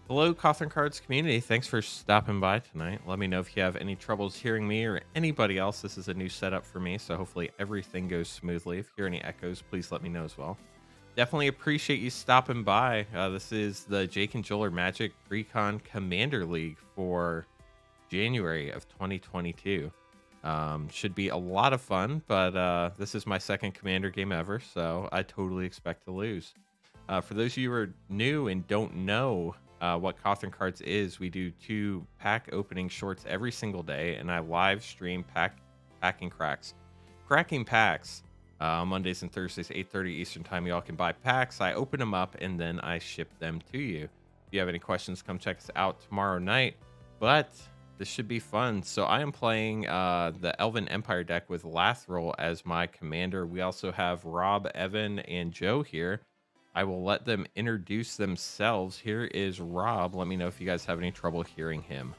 Hello, Cothern Cards community. Thanks for stopping by tonight. Let me know if you have any troubles hearing me or anybody else. This is a new setup for me, so hopefully everything goes smoothly. If you hear any echoes, please let me know as well. Definitely appreciate you stopping by. This is the Jake and Joel Magic Precon Commander League for January of 2022. Should be a lot of fun, but this is my second Commander game ever, so I totally expect to lose. For those of you who are new and don't know what Cothern Cards is, we do 2 pack opening shorts every single day, and I live stream packing cracking packs Mondays and Thursdays, 8:30 Eastern time. Y'all can buy packs. I open them up and then I ship them to you. If you have any questions, come check us out tomorrow night. But this should be fun. So I am playing the Elven Empire deck with Lathril as my commander. We also have Rob, Evan, and Joe here. I will let them introduce themselves. Here is Rob. Let me know if you guys have any trouble hearing him.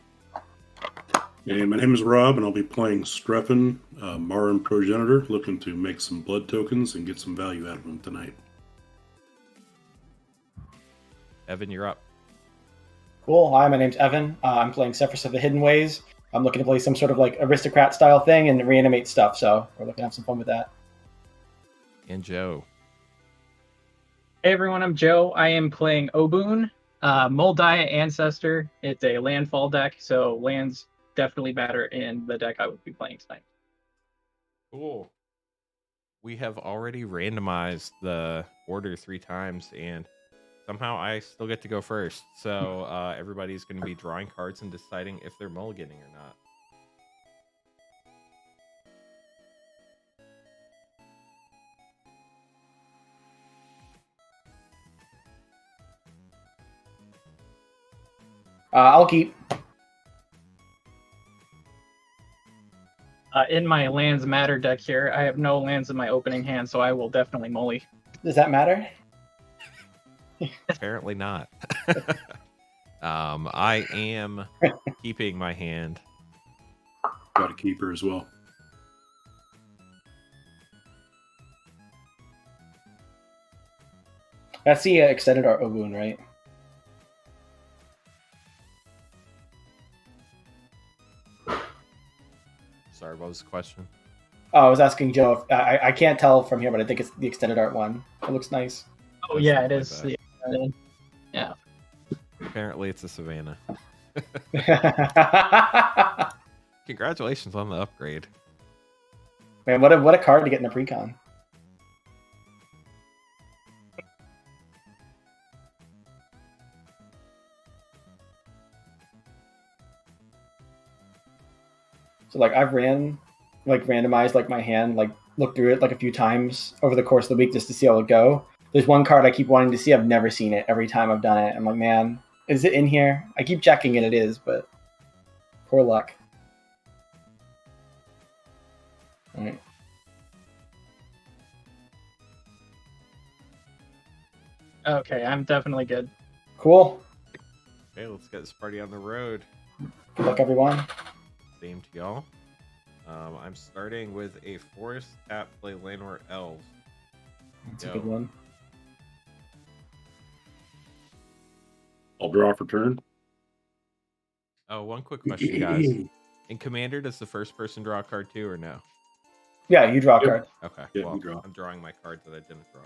Hey, my name is Rob, and I'll be playing Strefan, Marin Progenitor, looking to make some blood tokens and get some value out of them tonight. Evan, you're up. Cool. Hi, my name's Evan. I'm playing Sefris of the Hidden Ways. I'm looking to play some sort of like aristocrat style thing and reanimate stuff, so we're looking to have some fun with that. And Joe. Hey everyone, I'm Joe. I am playing Obuun, Moldiah Ancestor. It's a landfall deck, so lands definitely matter in the deck I would be playing tonight. Cool. We have already randomized the order 3 times, and somehow I still get to go first. So everybody's going to be drawing cards and deciding if they're mulliganing or not. I'll keep. In my lands matter deck here, I have no lands in my opening hand, so I will definitely mully. Does that matter? Apparently not. I am keeping my hand. Got a keeper as well. That's the extended art Obuun, right? Sorry, what was the question? Oh, I was asking Joe. If, I can't tell from here, but I think it's the extended art one. It looks nice. Oh That's yeah, not it my is. bad. Yeah. Apparently it's a Savannah. Congratulations on the upgrade. Man, what a card to get in a precon. So like I've randomized like my hand, like looked through it like a few times over the course of the week just to see how it would go. There's one card I keep wanting to see. I've never seen it. Every time I've done it, I'm like, man, is it in here? I keep checking and it is, but poor luck. All right. Okay, I'm definitely good. Cool. Okay, let's get this party on the road. Good luck, everyone. Same to y'all. I'm starting with a forest tap play Landward Elves. That's a good one. I'll draw for turn. Oh, one quick question, guys. In Commander, does the first person draw a card too, or no? Yeah, you draw a card. Okay, Yeah, well, you draw. I'm drawing my cards that I didn't draw.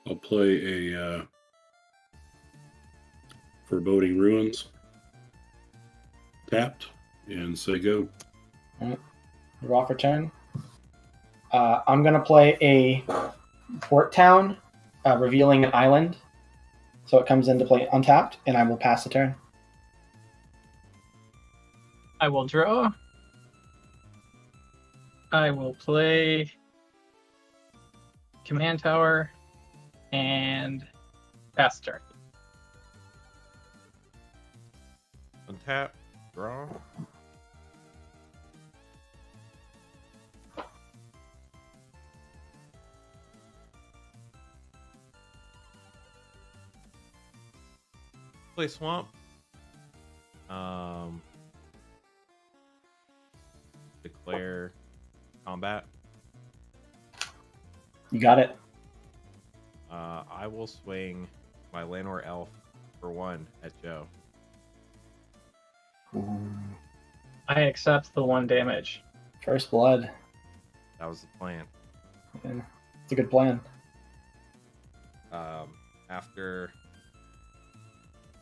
I'll play a Foreboding Ruins. Tapped and say go. All right. Draw for turn. I'm gonna play a Port Town, revealing an island. So it comes into play untapped, and I will pass the turn. I will draw. I will play Command Tower and pass turn. Untap, draw. Play swamp. Declare combat. You got it. I will swing my Lanor Elf for 1 at Joe. I accept the 1 damage. First blood. That was the plan. Yeah, it's a good plan. After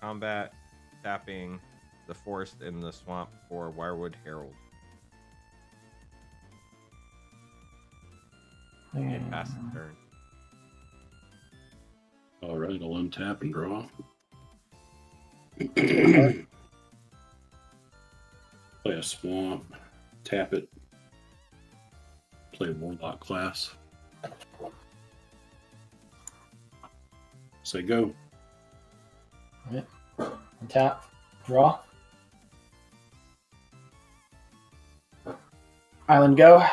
combat, tapping the forest in the swamp for Wirewood Herald. And pass the turn. All right, I'll untap and draw. Play a swamp, tap it, play Warlock class. Say go. Alright. Untap. Draw. Island go.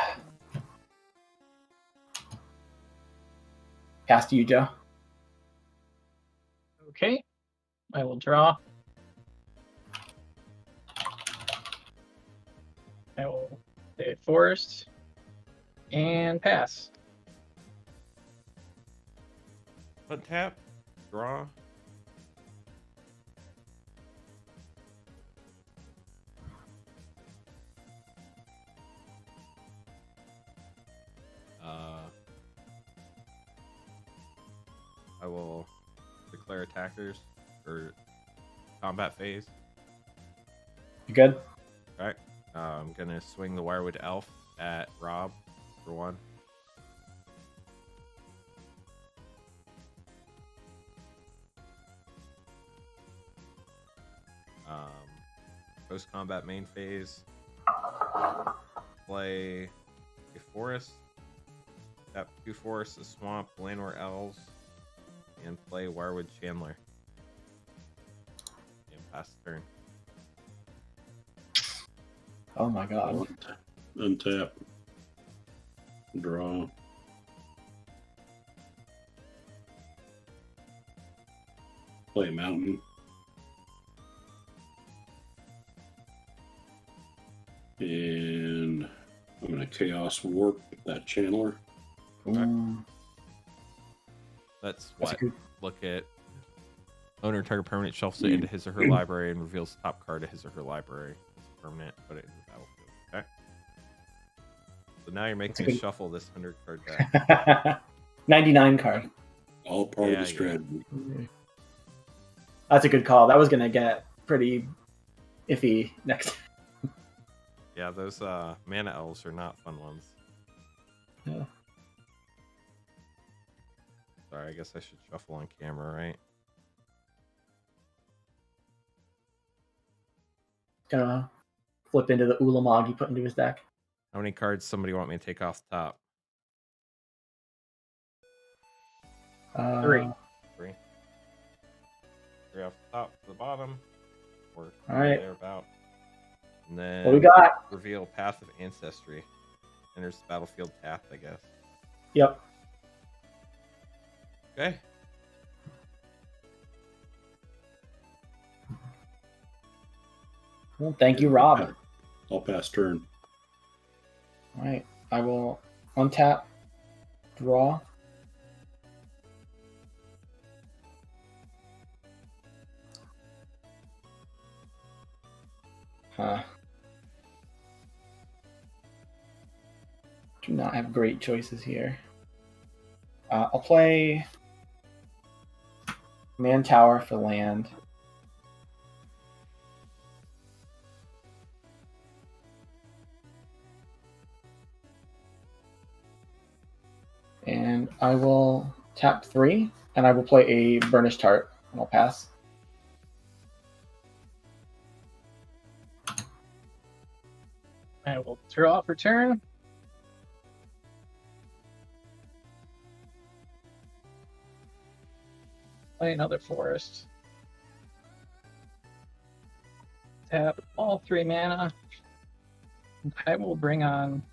Pass to you, Joe. Okay. I will draw. I will say forest and pass. Untap, draw. I will declare attackers for combat phase. You good? All right. I'm gonna swing the Wirewood Elf at Rob for 1. Post combat main phase. Play a forest. Tap 2 forests, a swamp, Lanor Elves, and play Wirewood Chandler. And pass the turn. Oh my god. Untap. Draw. Play a mountain. And I'm going to Chaos Warp that Chandler. Ooh. That's That's what. good. Look at owner target permanent shuffles it into his or her library and reveals the top card of his or her library. It's permanent, put it in the battlefield. Okay. So now you're making me shuffle this 100 card deck. 99 card. All part of Yeah, the strategy. That's a good call. That was going to get pretty iffy next. Yeah, those mana elves are not fun ones. Yeah. Sorry, I guess I should shuffle on camera, right? Gonna flip into the Ulamog he put into his deck. How many cards somebody want me to take off the top? 3. 3. 3 off the top to the bottom. Or All right. thereabout. And then What we got? reveal Path of Ancestry. Enters the battlefield tapped, I guess. Yep. Okay. Well, thank you, Rob. I'll pass turn. All right. I will untap, draw. Do not have great choices here. I'll play Man Tower for land. And I will tap 3, and I will play a Burnished Tart, and I'll pass. I will draw for turn. Play another forest. Tap all 3 mana. I will bring on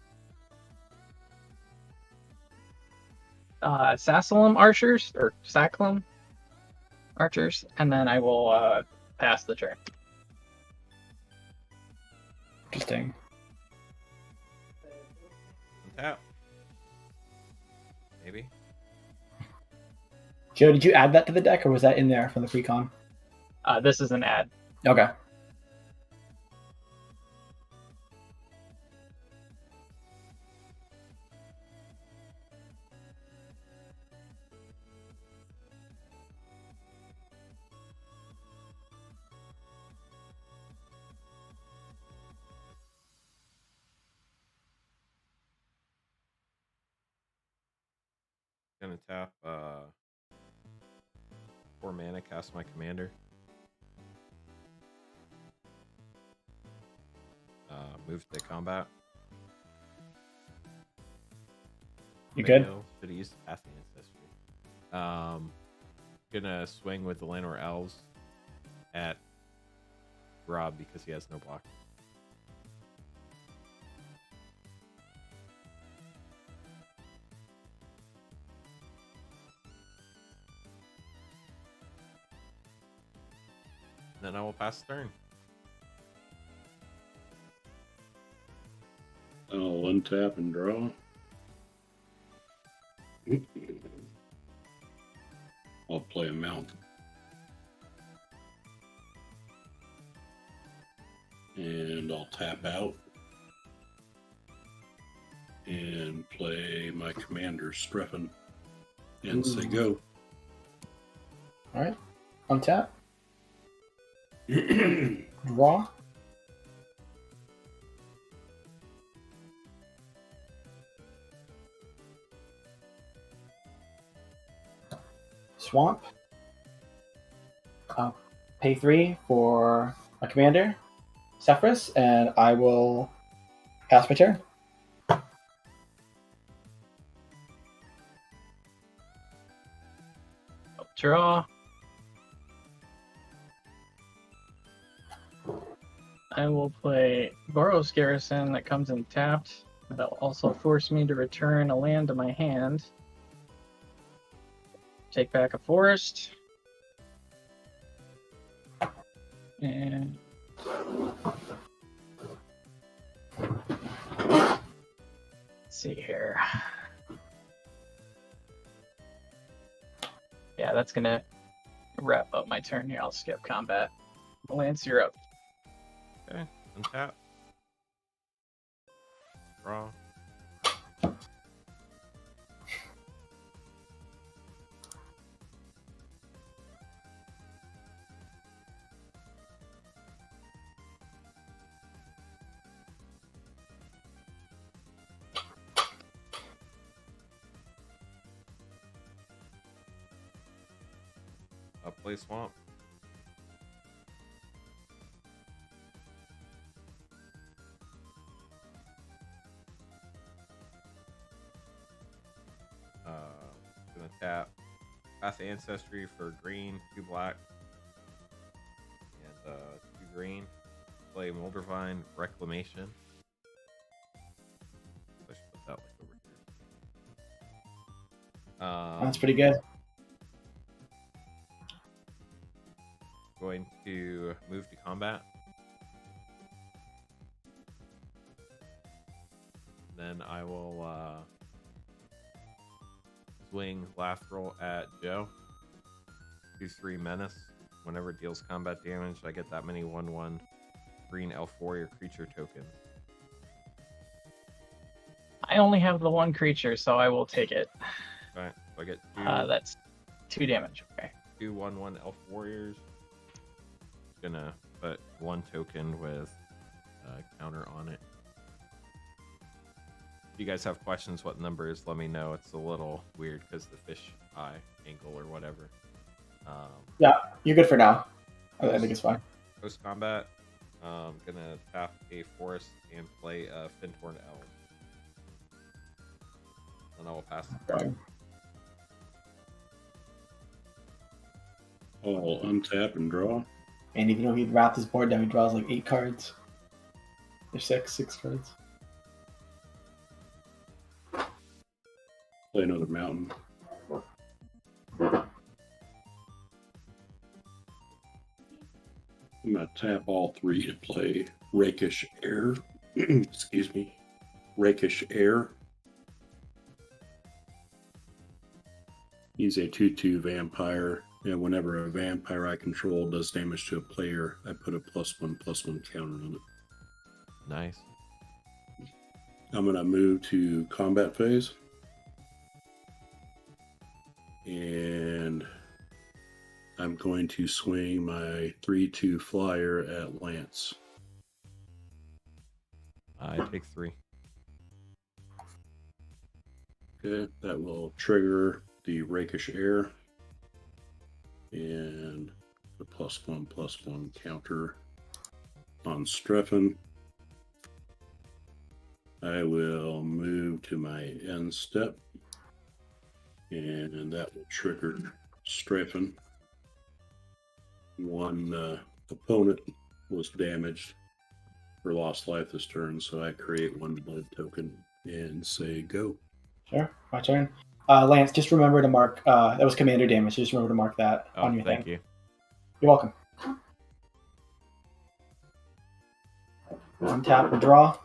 Sacilum Archers, or Sacilum Archers, and then I will pass the turn. Interesting. Tap. Maybe. Joe, did you add that to the deck, or was that in there from the Precon? This is an ad. Okay. Gonna tap 4 mana, cast my commander. Move to combat. You good? Should have used Pathing Ancestry. Gonna swing with the Llanowar Elves at Rob because he has no block. Then I will pass the turn. I'll untap and draw. I'll play a mount. And I'll tap out. And play my commander, Strefan. And say go. All right. Untap. Draw. Swamp. Pay 3 for a commander, Sefris, and I will pass my turn. Draw. I will play Boros Garrison that comes in tapped. That'll also force me to return a land to my hand. Take back a forest. And let's see here. Yeah, that's gonna wrap up my turn here. I'll skip combat. Lance, you're up. Okay, untap. Draw. I'll play Swamp. Gonna tap Path Ancestry for green, 2 black, and 2 green. Play Moldervine Reclamation. I should put that like over here. That's pretty good. Going to move to combat. Then I will swing Lathril at Joe. 2/3 menace. Whenever it deals combat damage, I get that many 1/1 green elf warrior creature tokens. I only have the one creature, so I will take it. Okay, so I get 2. That's 2 damage. Okay. 2 1/1 elf warriors. Gonna put 1 token with counter on it. If you guys have questions what number is, let me know. It's a little weird because the fish eye angle or whatever. Yeah, you're good for now. I think it's fine. Post combat, gonna tap a forest and play a Fintorn Elf. And I will pass the turn. I'll untap and draw. And even though he'd wrap his board down, he draws like 8 cards. Or 6 cards. Play another mountain. I'm going to tap all 3 to play Rakish Air. Excuse me. Rakish Air. He's a 2/2 vampire, and whenever a vampire I control does damage to a player, I put a +1/+1 counter on it. Nice. I'm going to move to combat phase. And I'm going to swing my 3/2 flyer at Lance. I take 3. Okay, that will trigger the rakish air and the +1/+1 counter on Strefan. I will move to my end step, and that will trigger Strefan. One opponent was damaged or lost life this turn, so I create 1 blood token and say go. Sure, my turn. Lance, just remember to mark. That was commander damage. Just remember to mark that on your thank thing. you. You're welcome. Untap and draw.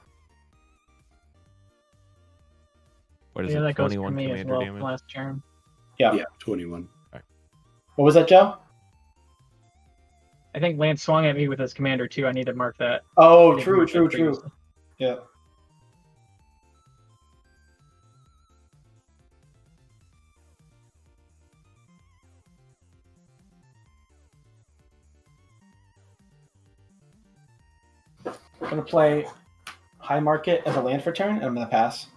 What is Yeah, it? that goes for 21 me as commander well. damage? Last turn. Yeah. 21. What was that, Joe? I think Lance swung at me with his commander too. I need to mark that. Oh, I didn't true. mark that previously. Yeah. I'm gonna play High Market as a land for turn, and I'm gonna pass.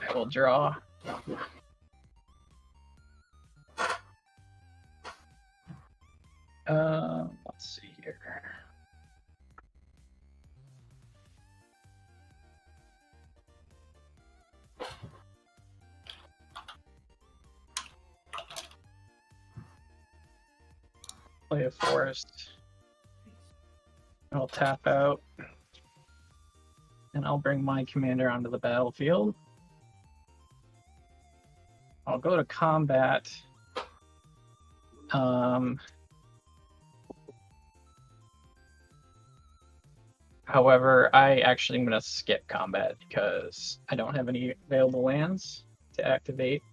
I will draw. Let's see here. Play a forest. I'll tap out. And I'll bring my commander onto the battlefield. I'll go to combat. However, I actually am going to skip combat because I don't have any available lands to activate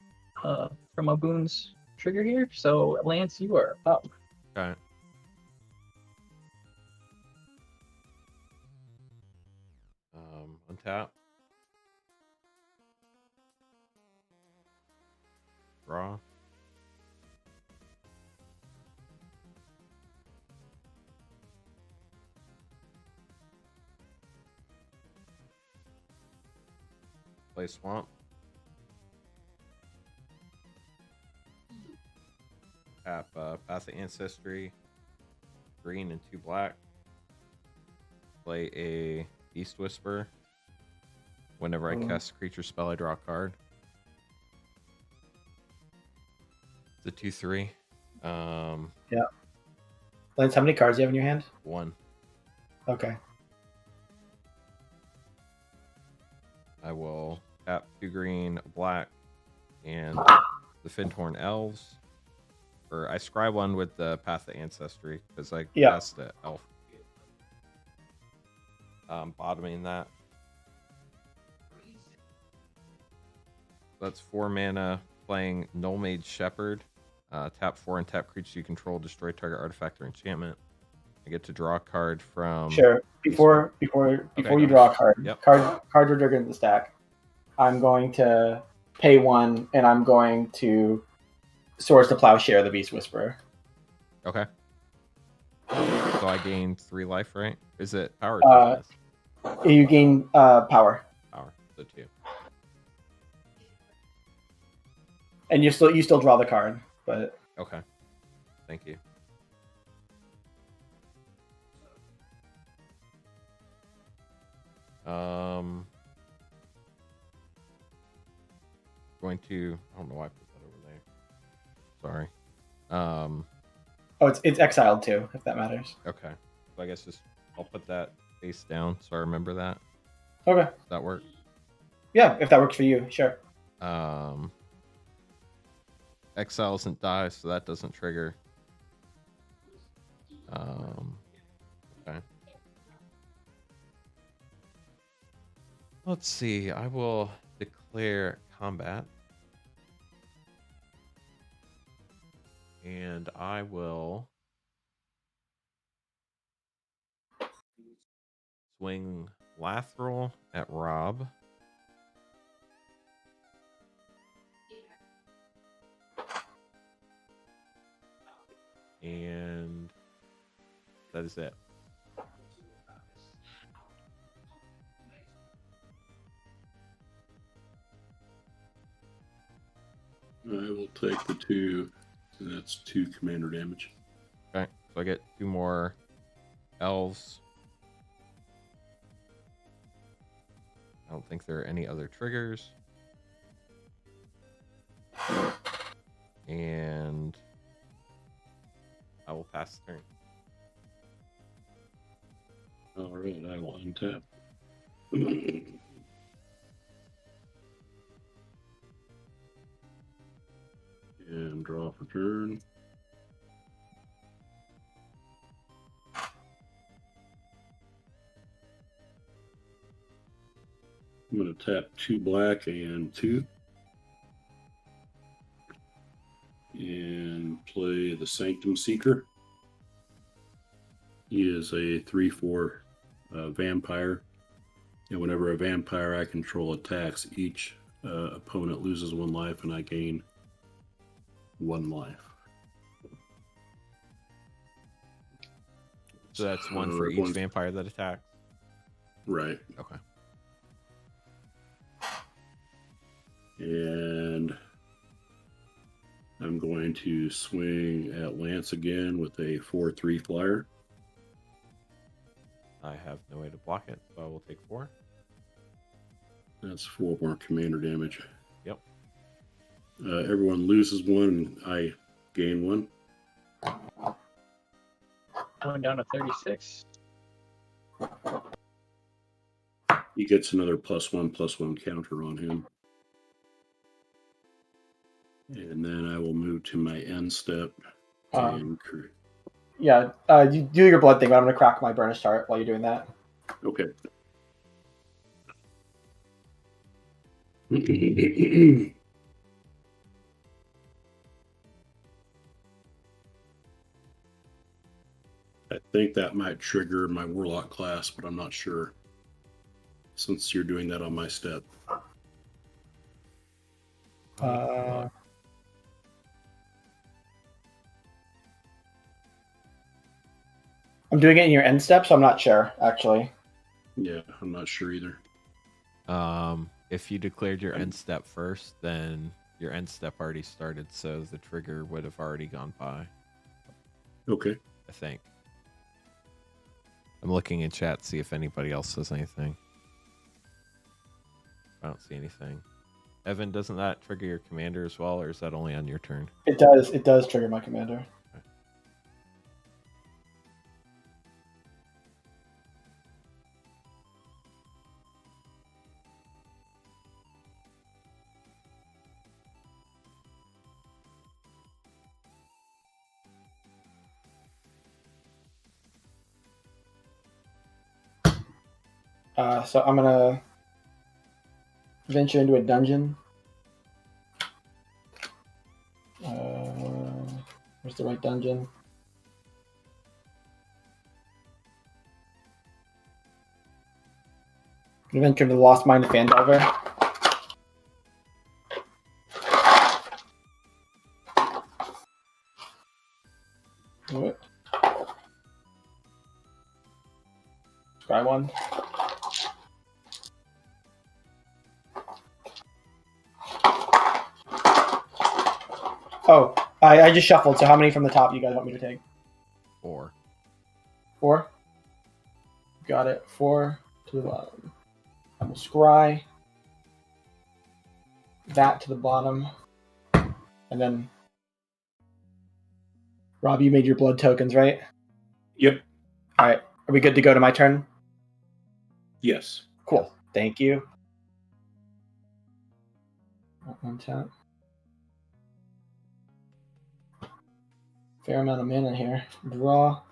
from Obuun's trigger here. So, Lance, you are up. Okay. Untap. Draw. Play swamp. Tap Path of Ancestry. Green and 2 black. Play a Beast Whisper. Whenever I cast a creature spell, I draw a card. It's a 2/3. Yeah. Lance, how many cards do you have in your hand? 1. Okay. I will tap 2 green, a black, and the Findhorn Elves. Or I scry 1 with the Path of Ancestry because I cast the elf. Bottoming that. That's 4 mana, playing Null Mage Shepherd. Tap 4 and tap creatures you control, destroy target artifact or enchantment. I get to draw a card from. Sure. Before you draw a card, Yep. cards are triggered in the stack. I'm going to pay 1, and I'm going to Swords to Plowshare the Beast Whisperer. Okay. So I gain 3 life, right? Is it power? Or toughness? You gain power, Power. So 2. and you still draw the card, but Okay. Thank you. Going to. I don't know why I put that over there. Sorry. it's exiled too, if that matters. Okay. So I guess I'll put that face down so I remember that. Okay. Does that work? Yeah, if that works for you, sure. Exile doesn't die, so that doesn't trigger. Okay. Let's see. I will declare combat. And I will swing Lathril at Rob. And that is it. I will take the 2. And that's 2 commander damage. Okay, so I get 2 more elves. I don't think there are any other triggers. And I will pass the turn. All right, I will untap. And draw for turn. I'm going to tap 2 black and 2. And play the Sanctum Seeker. He is a 3/4 vampire. And whenever a vampire I control attacks, each opponent loses 1 life and I gain 1 life. So that's 1 for each vampire that attacks? Right. Okay. And I'm going to swing at Lance again with a 4/3 flyer. I have no way to block it, so I will take 4. That's 4 more commander damage. Yep. Everyone loses 1 and I gain 1. Going down to 36. He gets another +1/+1 counter on him. And then I will move to my end step. Yeah, you do your blood thing, but I'm going to crack my burnish tart while you're doing that. Okay. I think that might trigger my warlock class, but I'm not sure. Since you're doing that on my step. I'm doing it in your end step, so I'm not sure, actually. Yeah, I'm not sure either. If you declared your end step first, then your end step already started, so the trigger would have already gone by. Okay. I think. I'm looking in chat to see if anybody else says anything. I don't see anything. Evan, doesn't that trigger your commander as well, or is that only on your turn? It does. It does trigger my commander. So I'm gonna venture into a dungeon. Where's the right dungeon? I'm gonna venture into the Lost Mine of Fandelver. What? Scry 1. Oh, I just shuffled, so how many from the top you guys want me to take? 4. 4? Got it. 4 to the bottom. I will scry that to the bottom. And then, Rob, you made your blood tokens, right? Yep. All right. Are we good to go to my turn? Yes. Cool. Thank you. One tap. Fair amount of mana here. Draw.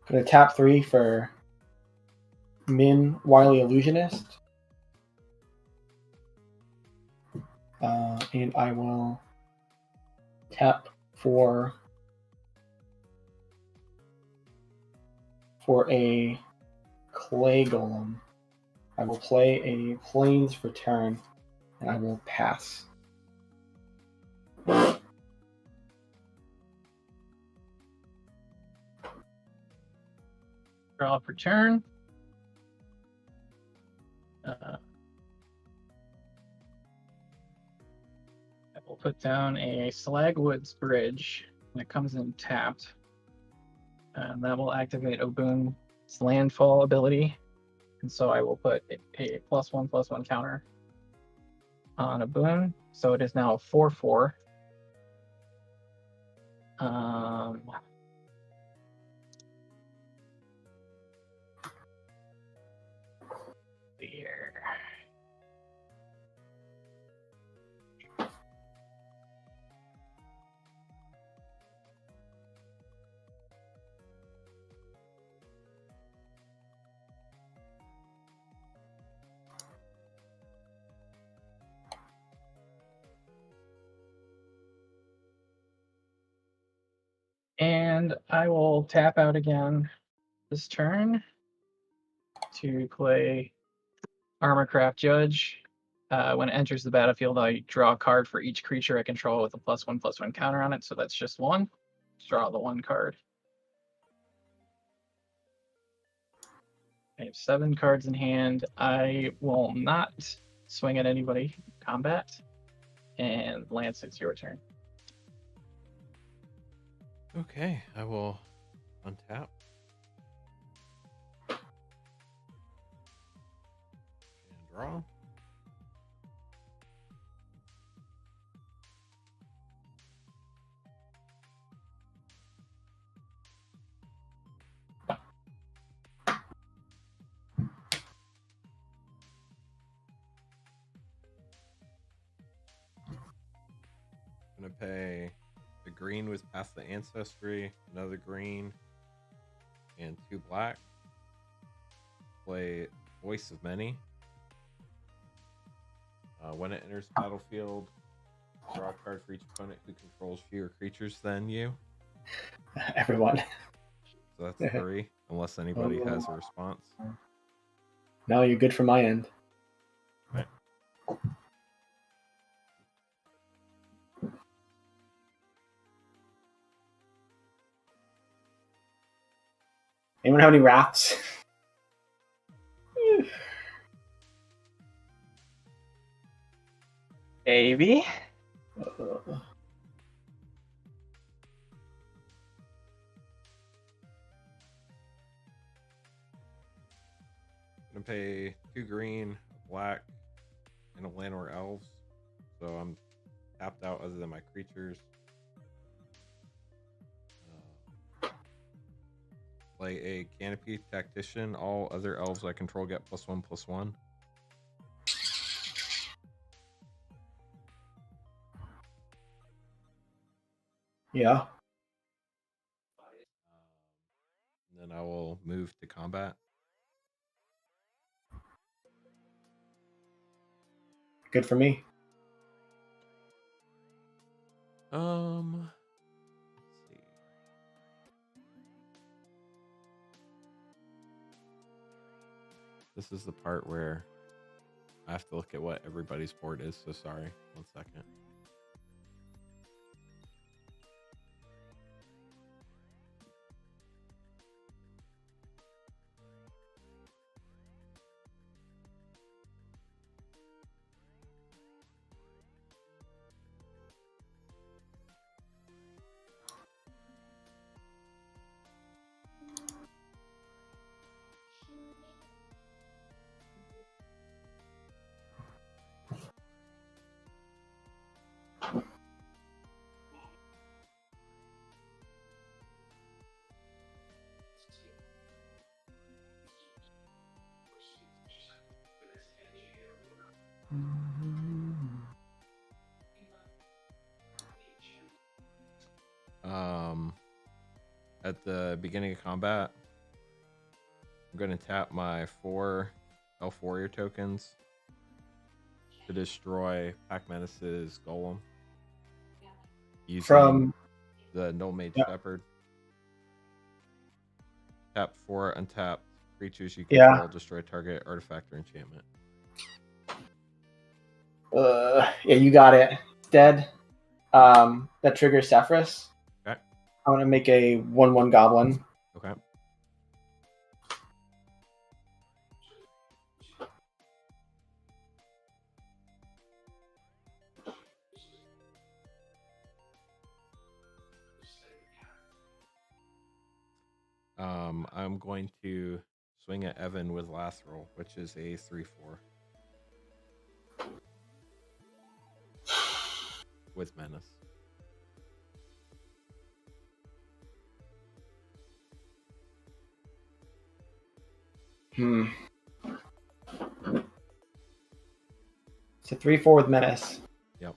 Gonna tap 3 for Min Wily Illusionist. And I will tap for a Clay Golem. I will play a Plains for turn, and I will pass. Draw for turn. I will put down a Slagwoods Bridge, and it comes in tapped. And that will activate Obuun's landfall ability. And so I will put a +1/+1 counter on Obuun. So it is now a 4/4. Here. And I will tap out again this turn to play Armorcraft Judge. When it enters the battlefield, I draw a card for each creature I control with a +1/+1 counter on it, so that's just one. Draw the one card. I have 7 cards in hand. I will not swing at anybody in combat. And Lance, it's your turn. Okay, I will untap. And draw. I'm gonna pay the green with Past the Ancestry, another green, and 2 black. Play Voice of Many. When it enters battlefield, draw a card for each opponent who controls fewer creatures than you. Everyone. So that's 3, unless anybody has a response. No, you're good for my end. Right. Anyone have any wraps? Maybe. I'm gonna pay 2 green, a black, and a land or elves. So I'm tapped out other than my creatures. Play a Canopy Tactician. All other elves I control get +1/+1. Yeah. And then I will move to combat. Good for me. Let's see. This is the part where I have to look at what everybody's board is, so sorry. 1 second. At the beginning of combat, I'm going to tap my 4 Elf Warrior tokens to destroy Pack Menace's Golem using From the Null Mage Yeah. Shepherd. Tap 4 untapped creatures you Yeah. control, destroy target artifact or enchantment. Yeah, you got it. It's dead. That triggers Sefris. Okay. I want to make a 1/1 goblin. Okay. I'm going to swing at Evan with Lathril, which is a 3/4 with menace. It's a 3/4 with menace. Yep.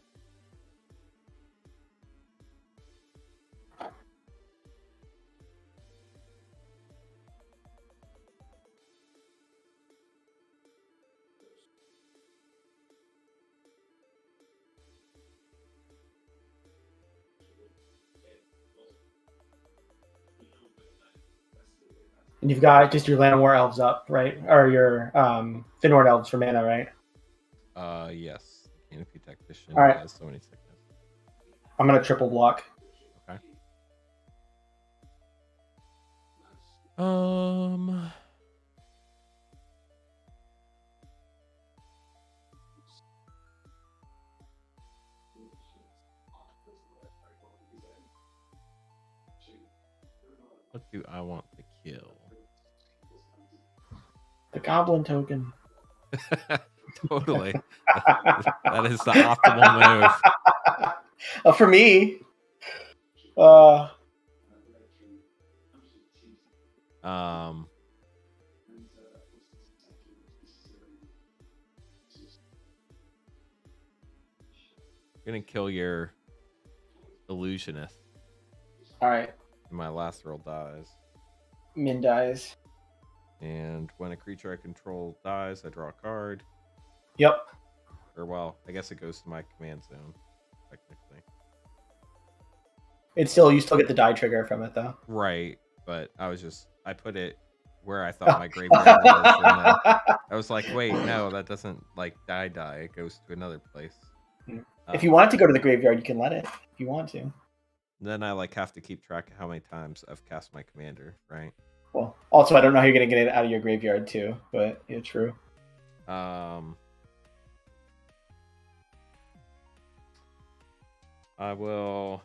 And you've got just your Land War Elves up, right? Or your Finward Elves for mana, right? Yes. Canopy Tactician All right. has so many sickness. I'm going to triple block. Okay. What do I want to kill? The Goblin token. Totally. That is the optimal move. For me, Gonna kill your illusionist. all right. My Lathril dies. Min dies. And when a creature I control dies, I draw a card. Yep. Or well, I guess it goes to my command zone, technically. It's still, you still get the die trigger from it though. Right, but I put it where I thought my graveyard was. And then I was like, wait, no, that doesn't like die. It goes to another place. If you want it to go to the graveyard, you can let it if you want to. Then I like have to keep track of how many times I've cast my commander, right? Well, also I don't know how you're gonna get it out of your graveyard too, but yeah, true. I will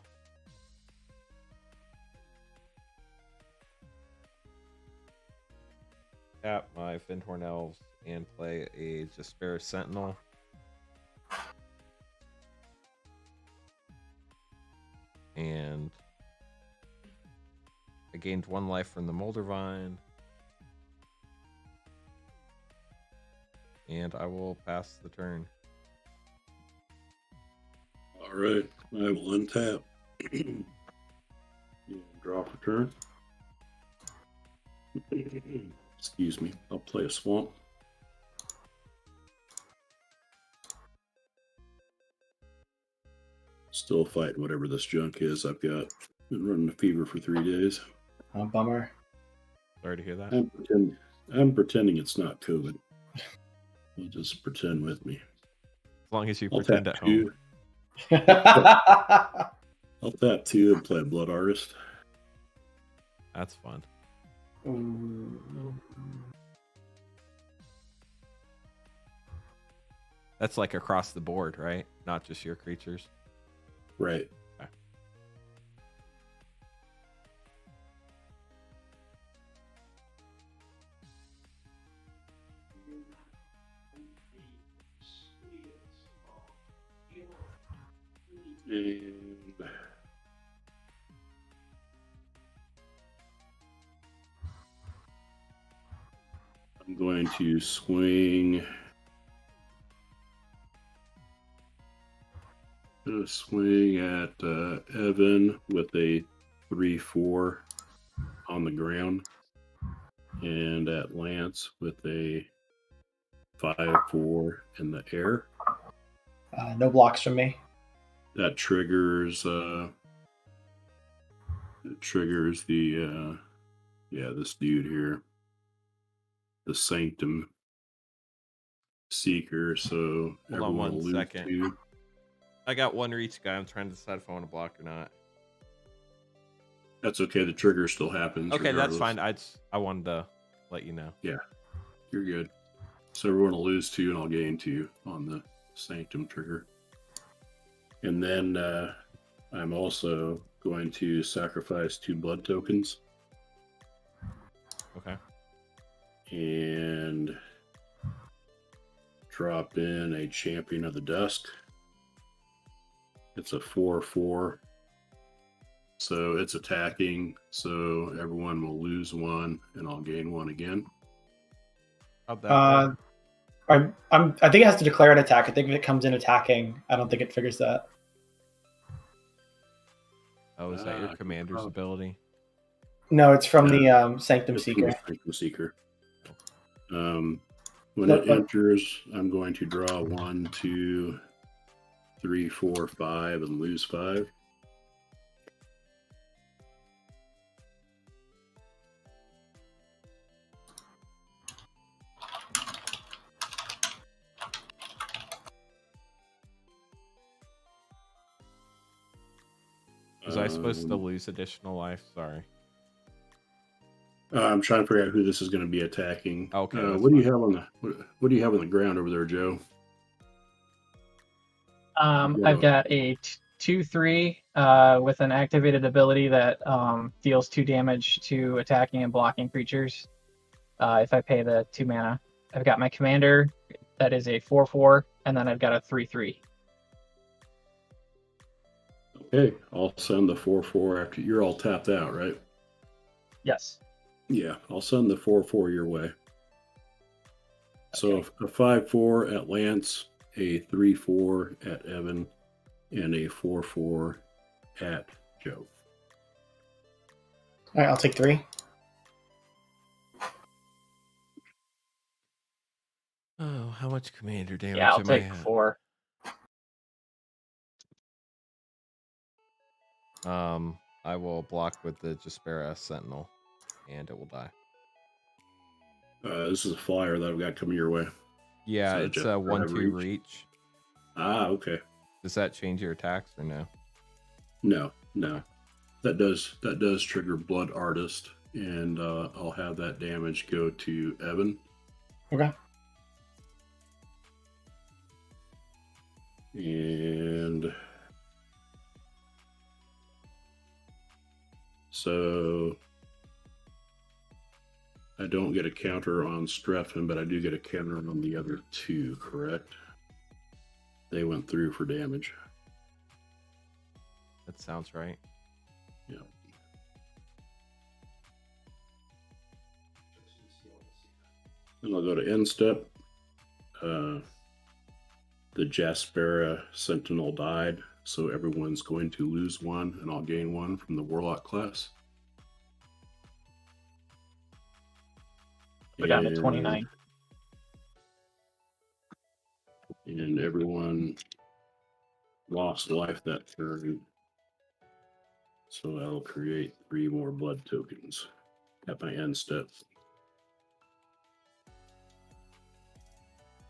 tap my Findhorn Elves and play a Despair Sentinel. And I gained 1 life from the Molder Vine. And I will pass the turn. All right, I will untap. And draw for turn. Excuse me. I'll play a swamp. Still fighting whatever this junk is. I've got been running a fever for 3 days. Oh, bummer. Sorry to hear that. I'm pretending it's not COVID. We'll just pretend with me. As long as you I'll pretend tap at 2. home. I'll tap 2 and play Blood Artist. That's fun. That's like across the board, right? Not just your creatures. Right. Okay. And I'm going to swing. Swing at Evan with a 3/4 on the ground. And at Lance with a 5/4 in the air. No blocks from me. That triggers the this dude here, the Sanctum Seeker. So Hold on everyone one will lose second. 2. I got one or each guy. I'm trying to decide if I want to block or not. That's okay. The trigger still happens. Okay, regardless. that's fine. I wanted to let you know. Yeah, you're good. So everyone will lose 2, and I'll gain 2 on the Sanctum trigger. And then I'm also going to sacrifice 2 blood tokens. Okay. And drop in a Champion of the Dusk. It's a 4/4. So it's attacking. So everyone will lose 1, and I'll gain 1 again. How'd that work? I think it has to declare an attack. I think if it comes in attacking, I don't think it figures that. Oh, is that your commander's ability? No, it's from the Sanctum Seeker. Sanctum Seeker. When it enters, I'm going to draw 1, 2, 3, 4, 5, and lose 5. Was I supposed to lose additional life? Sorry. I'm trying to figure out who this is going to be attacking. Okay. What do you have on what do you have on the ground over there, Joe? I've got a 2/3 with an activated ability that deals 2 damage to attacking and blocking creatures. If I pay the 2 mana, I've got my commander that is a 4/4, and then I've got a 3/3. Okay, I'll send the 4/4 after you're all tapped out, right? Yes. Yeah, I'll send the 4/4 your way. So a 5/4 at Lance, a 3/4 at Evan, and a 4/4 at Joe. All right, I'll take 3. Oh, how much commander damage Yeah, I'll am I take at? 4. I will block with the Jaspera Sentinel, and it will die. This is a flyer that I've got coming your way. Yeah, So it's just a have 1/2 reach. Okay. Does that change your attacks or no? No. That does trigger Blood Artist, and I'll have that damage go to Evan. Okay. And so I don't get a counter on Strefan, but I do get a counter on the other 2, correct? They went through for damage. That sounds right. Yeah. And I'll go to end step. The Jaspera Sentinel died, so everyone's going to lose 1, and I'll gain 1 from the Warlock class. We're down to 29. And everyone lost life that turn. So I'll create 3 more blood tokens at my end step.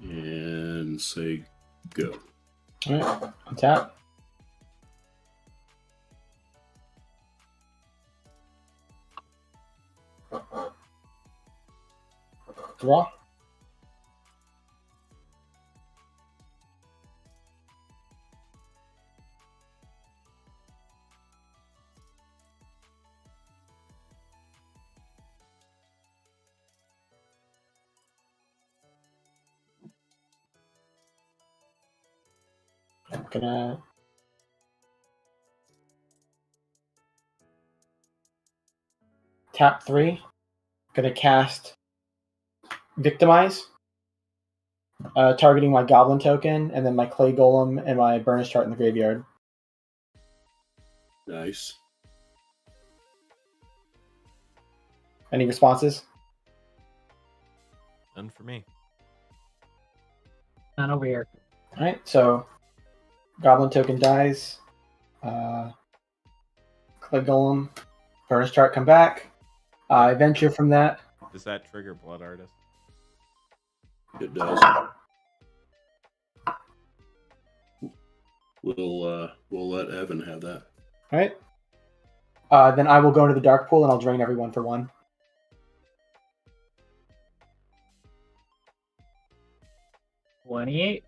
And say go. All right, tap. Draw. I'm gonna tap 3. Gonna cast Victimize, targeting my Goblin token, and then my Clay Golem and my Burnish Chart in the graveyard. Nice. Any responses? None for me. None over here. All right, so Goblin token dies. Click Golem. Furnace chart come back. I venture from that. Does that trigger Blood Artist? It does. We'll let Evan have that. All right. Then I will go into the dark pool and I'll drain everyone for 1. 28.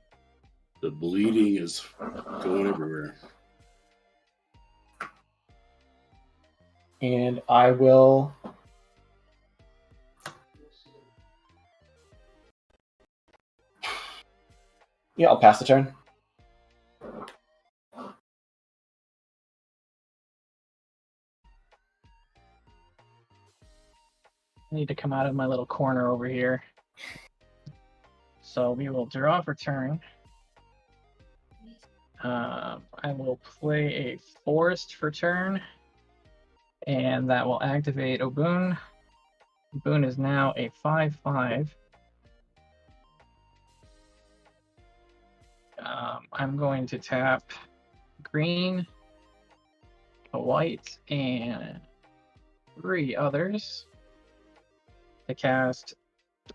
The bleeding is going everywhere. And I will. Yeah, I'll pass the turn. I need to come out of my little corner over here. So we will draw for turn. I will play a forest for turn, and that will activate Obuun. Obuun is now a 5/5. I'm going to tap green, a white, and 3 others to cast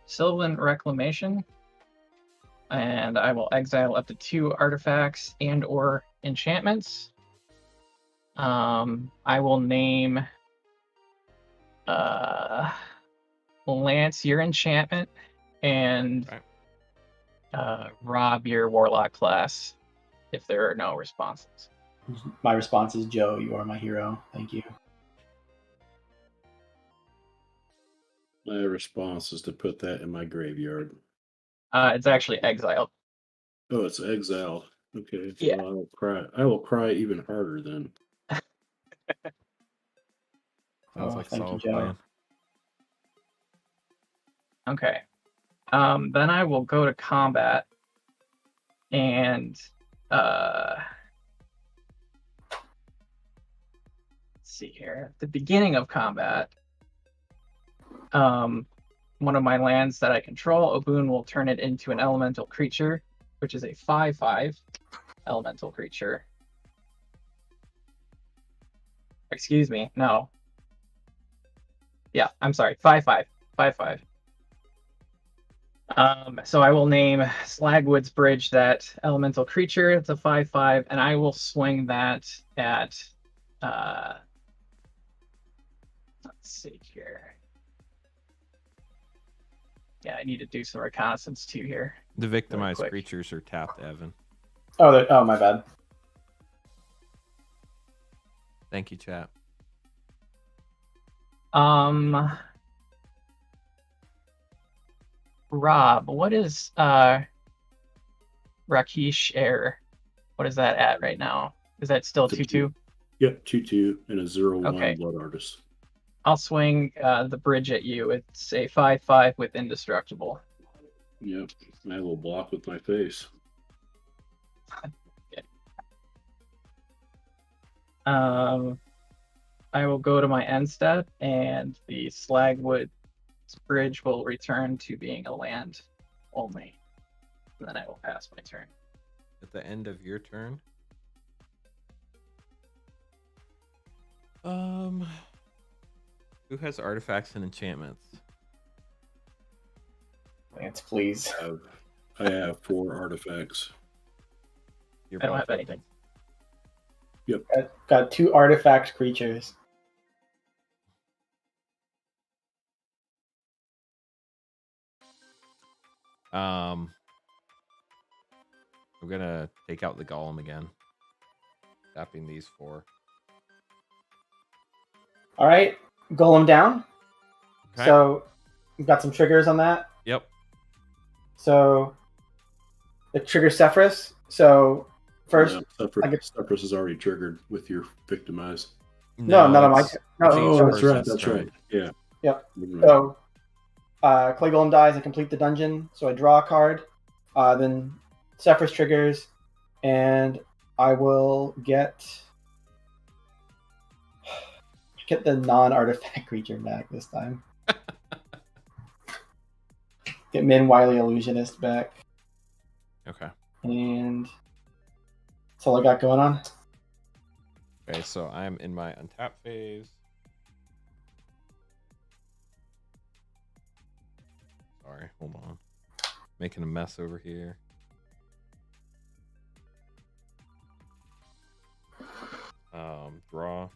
Sylvan Reclamation, and I will exile up to 2 artifacts and or enchantments. I will name Lance your enchantment, and Rob your warlock class if there are no responses. My response is Joe, you are my hero. Thank you. My response is to put that in my graveyard. It's actually exiled. Oh, it's exiled. Okay. Yeah. Well, I will cry. I will cry even harder then. Sounds like a thank you, solid Joe. plan. Okay. Then I will go to combat, and let's see here. At the beginning of combat, one of my lands that I control, Obuun, will turn it into an elemental creature, which is a 5/5 elemental creature. Excuse me, no. Yeah, I'm sorry, 5/5. 5/5. So I will name Slagwood's Bridge that elemental creature. It's a 5/5, and I will swing that at let's see here. Yeah, I need to do some reconnaissance too here. The victimized quick. creatures are tapped, Evan. Oh, my bad. Thank you, chat. Rob, what is Rakesh Air? What is that at right now? Is that still 2/2? Yep, 2/2 and a 0/1 Okay. Blood Artist. I'll swing the bridge at you. It's a 5/5 with indestructible. Yep, I will block with my face. Okay. I will go to my end step, and the Slagwood Bridge will return to being a land only. And then I will pass my turn. At the end of your turn. Who has artifacts and enchantments? Lance, please. I have 4 artifacts. You're I don't both have anything. Got 2 artifact creatures. I'm gonna take out the golem again. Tapping these 4. All right, Golem down. Okay. So we've got some triggers on that. Yep. So the trigger Sefris. So first, Yeah, Sefris is already triggered with your victimize. No, not on my it's- turn. No, it's each Oh, that's right. person's That's turn. right. Yeah. Yep. You're right. So Clay Golem dies. I complete the dungeon. So I draw a card. Then Sefris triggers, and I will get the non-artifact creature back this time. Get Min Wily Illusionist back. Okay. And that's all I got going on. Okay, so I'm in my untap phase. Sorry, hold on. Making a mess over here. Draw.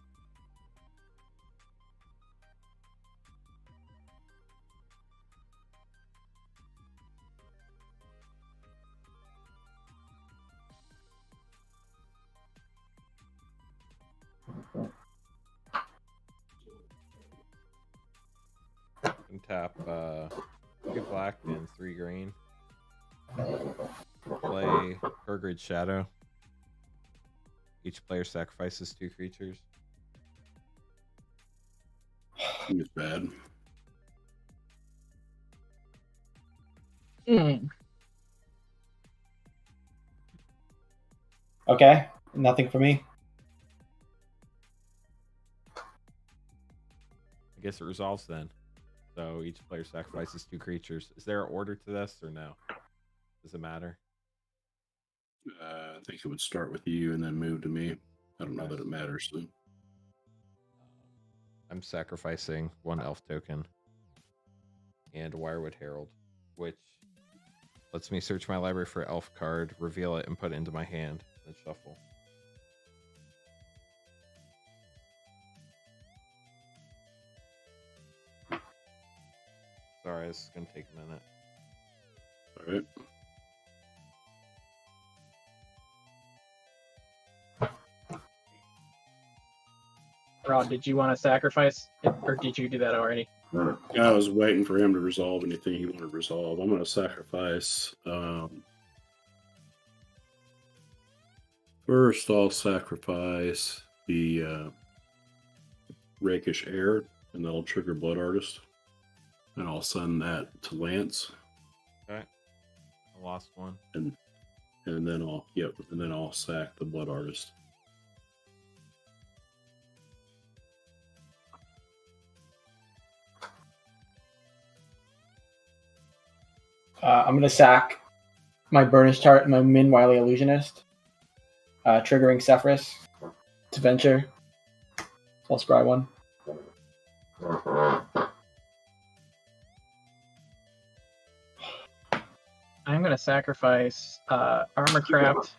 Untap 2 black and 3 green. Play Pergrid Shadow. Each player sacrifices 2 creatures. It's bad. Okay, nothing for me. I guess it resolves then. So each player sacrifices 2 creatures. Is there an order to this or no? Does it matter? I think it would start with you and then move to me. I don't know that it matters. So. I'm sacrificing 1 elf token and Wirewood Herald, which lets me search my library for an elf card, reveal it, and put it into my hand, and shuffle. Sorry, this is going to take a minute. All right. Rod, did you want to sacrifice it, or did you do that already? I was waiting for him to resolve anything he wanted to resolve. I'm going to sacrifice. First, I'll sacrifice the Rakish Air, and that'll trigger Blood Artist. And I'll send that to Lance. Okay. I lost 1. And then I'll sack the Blood Artist. I'm going to sack my Burnish Tart and my Min Wily Illusionist, triggering Sefris to venture. So I'll scry 1. I'm going to sacrifice Armorcraft,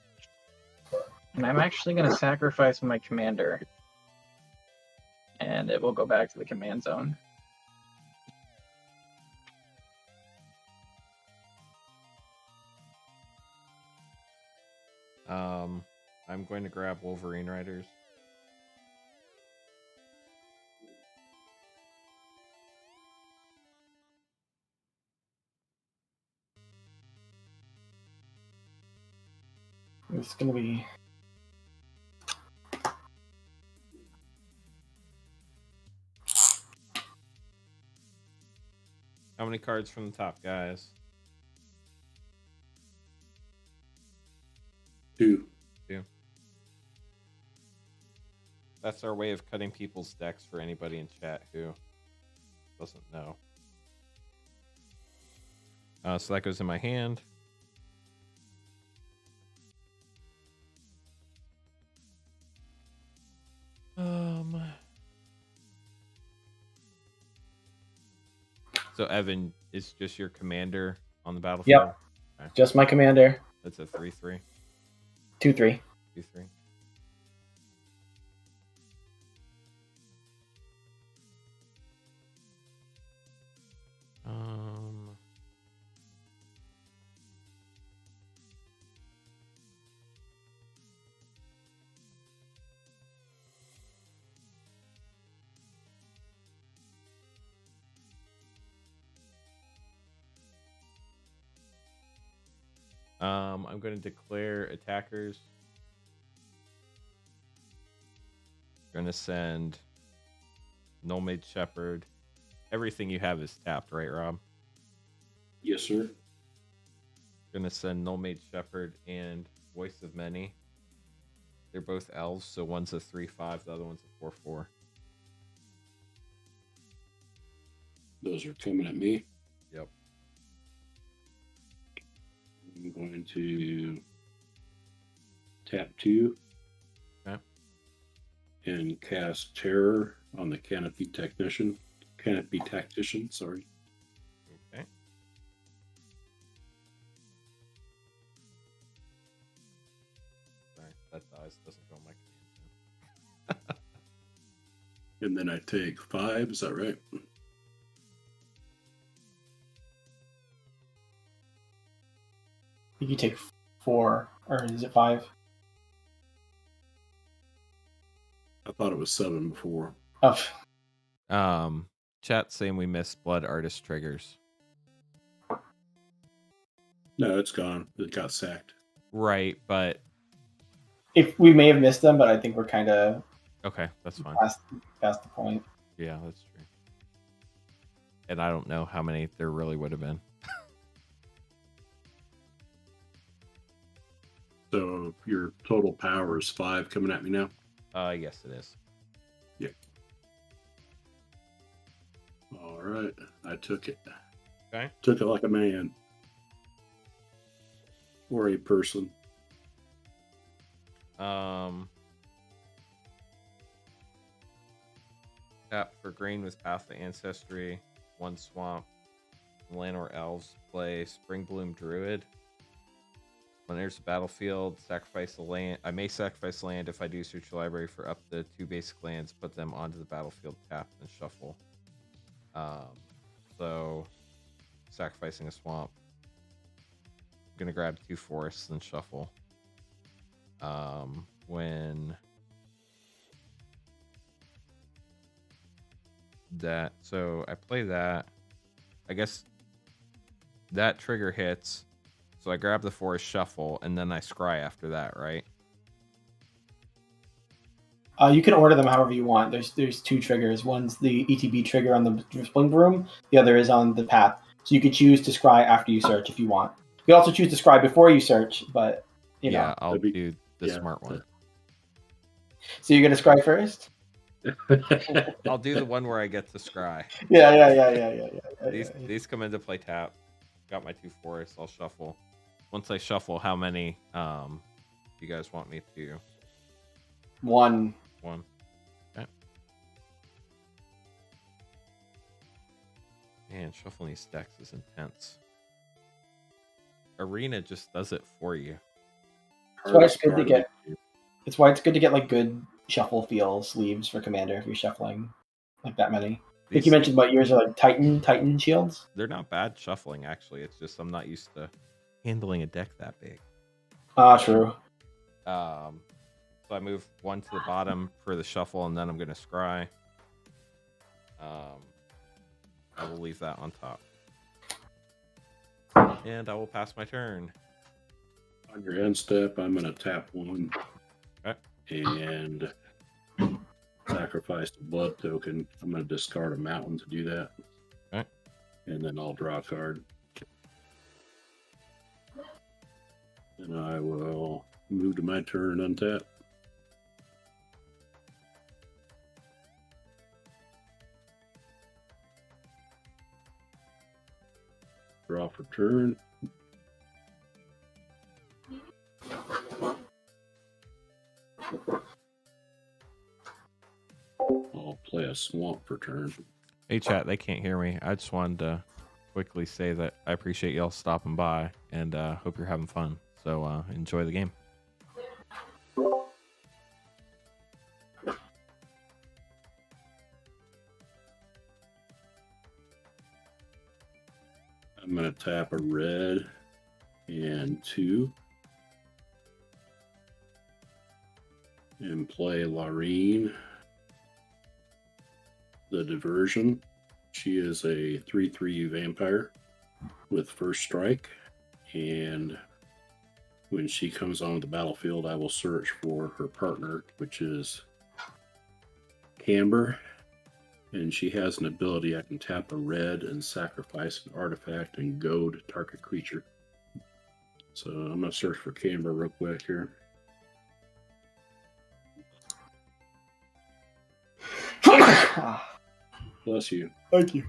and I'm actually going to sacrifice my commander, and it will go back to the command zone. I'm going to grab Wolverine Riders. It's going to be... How many cards from the top, guys? 2. 2. That's our way of cutting people's decks for anybody in chat who doesn't know. So that goes in my hand. So Evan is just your commander on the battlefield? Yep. Okay. Just my commander. That's a 3/3. 2/3. 2/3. I'm going to declare attackers. Going to send Nomad Shepherd. Everything you have is tapped, right, Rob? Yes, sir. Going to send Nomad Shepherd and Voice of Many. They're both elves, so one's a 3/5, the other one's a 4/4. Those are coming at me. Yep. I'm going to tap 2. Okay. And cast Terror on the Canopy Tactician. Sorry. Okay. Sorry, that dies doesn't go on my command. And then I take 5, is that right? You take 4, or is it 5? I thought it was 7 before. Oh, Chat saying we missed Blood Artist triggers. No, it's gone. It got sacked. Right, but if we may have missed them, but I think we're kind of okay, that's fine. past the point. Yeah, that's true. And I don't know how many there really would have been. So your total power is 5 coming at me now? Yes, it is. Yeah. All right. I took it. Okay. Took it like a man. Or a person. Tap for green with Path to Ancestry, 1 swamp. Land or elves play Spring Bloom Druid. When there's a battlefield, sacrifice a land. I may sacrifice land if I do search your library for up to 2 basic lands, put them onto the battlefield, tap, and shuffle. So sacrificing a swamp. I'm gonna grab 2 forests and shuffle. When that, so I play that. I guess that trigger hits. So I grab the forest, shuffle, and then I scry after that, right? You can order them however you want. There's 2 triggers. One's the ETB trigger on the Spling Broom. The other is on the path. So you could choose to scry after you search if you want. You can also choose to scry before you search, but you know. I'll do the smart one. So you're gonna scry first? I'll do the one where I get to scry. Yeah. These come into play tap. Got my 2 forests. I'll shuffle. Once I shuffle, how many you guys want me to? 1. Okay. Man, shuffling these decks is intense. Arena just does it for you. That's why it's good to get. It's why it's good to get like good shuffle feel sleeves for Commander if you're shuffling like that many. I think you mentioned about yours are like Titan shields. They're not bad shuffling, actually. It's just I'm not used to handling a deck that big. True. So I move 1 to the bottom for the shuffle, and then I'm going to scry. I will leave that on top. And I will pass my turn. On your end step, I'm going to tap 1. Okay. And sacrifice the blood token. I'm going to discard a mountain to do that. Okay. And then I'll draw a card. And I will move to my turn, untap. Draw for turn. I'll play a swamp for turn. Hey, chat, they can't hear me. I just wanted to quickly say that I appreciate y'all stopping by and hope you're having fun. So enjoy the game. I'm going to tap a red and 2. And play Lathril, the Diversion. She is a 3/3 vampire with first strike. And when she comes onto the battlefield, I will search for her partner, which is Camber. And she has an ability, I can tap a red and sacrifice an artifact and goad target creature. So I'm going to search for Camber real quick here. Bless you. Thank you.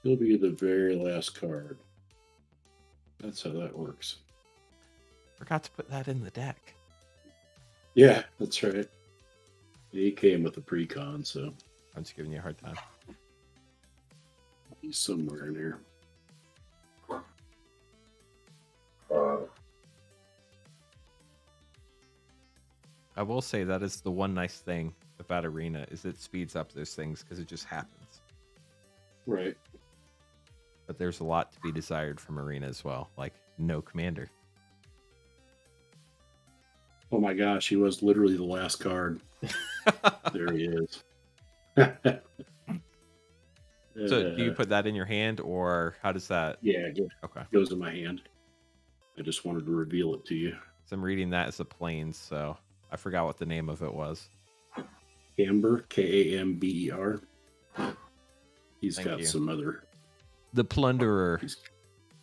He'll be the very last card. That's how that works. Forgot to put that in the deck. Yeah, that's right. He came with the Precon, so I'm just giving you a hard time. he's somewhere in here. I will say that is the one nice thing about Arena is it speeds up those things because it just happens. Right. But there's a lot to be desired from Arena as well, like no commander. Oh my gosh, he was literally the last card. There he is. So do you put that in your hand, or how does that? Yeah, Okay. it goes in my hand. I just wanted to reveal it to you. So I'm reading that as a plains, so I forgot what the name of it was. Camber, Kamber. He's Thank got you. some other. The Plunderer.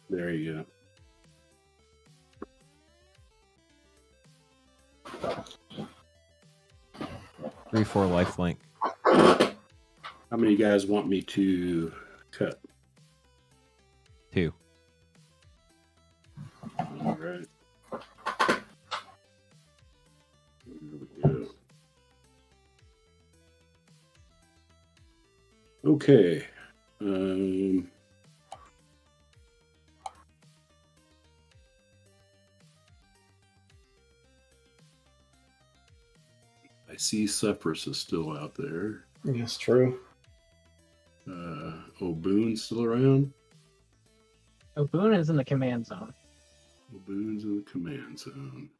There you go. 3/4 lifelink. How many guys want me to cut? 2. All right. Here we go. Okay. I see Sefris is still out there. Yes, true. Obuun still around? Obuun is in the command zone. Obuun's in the command zone.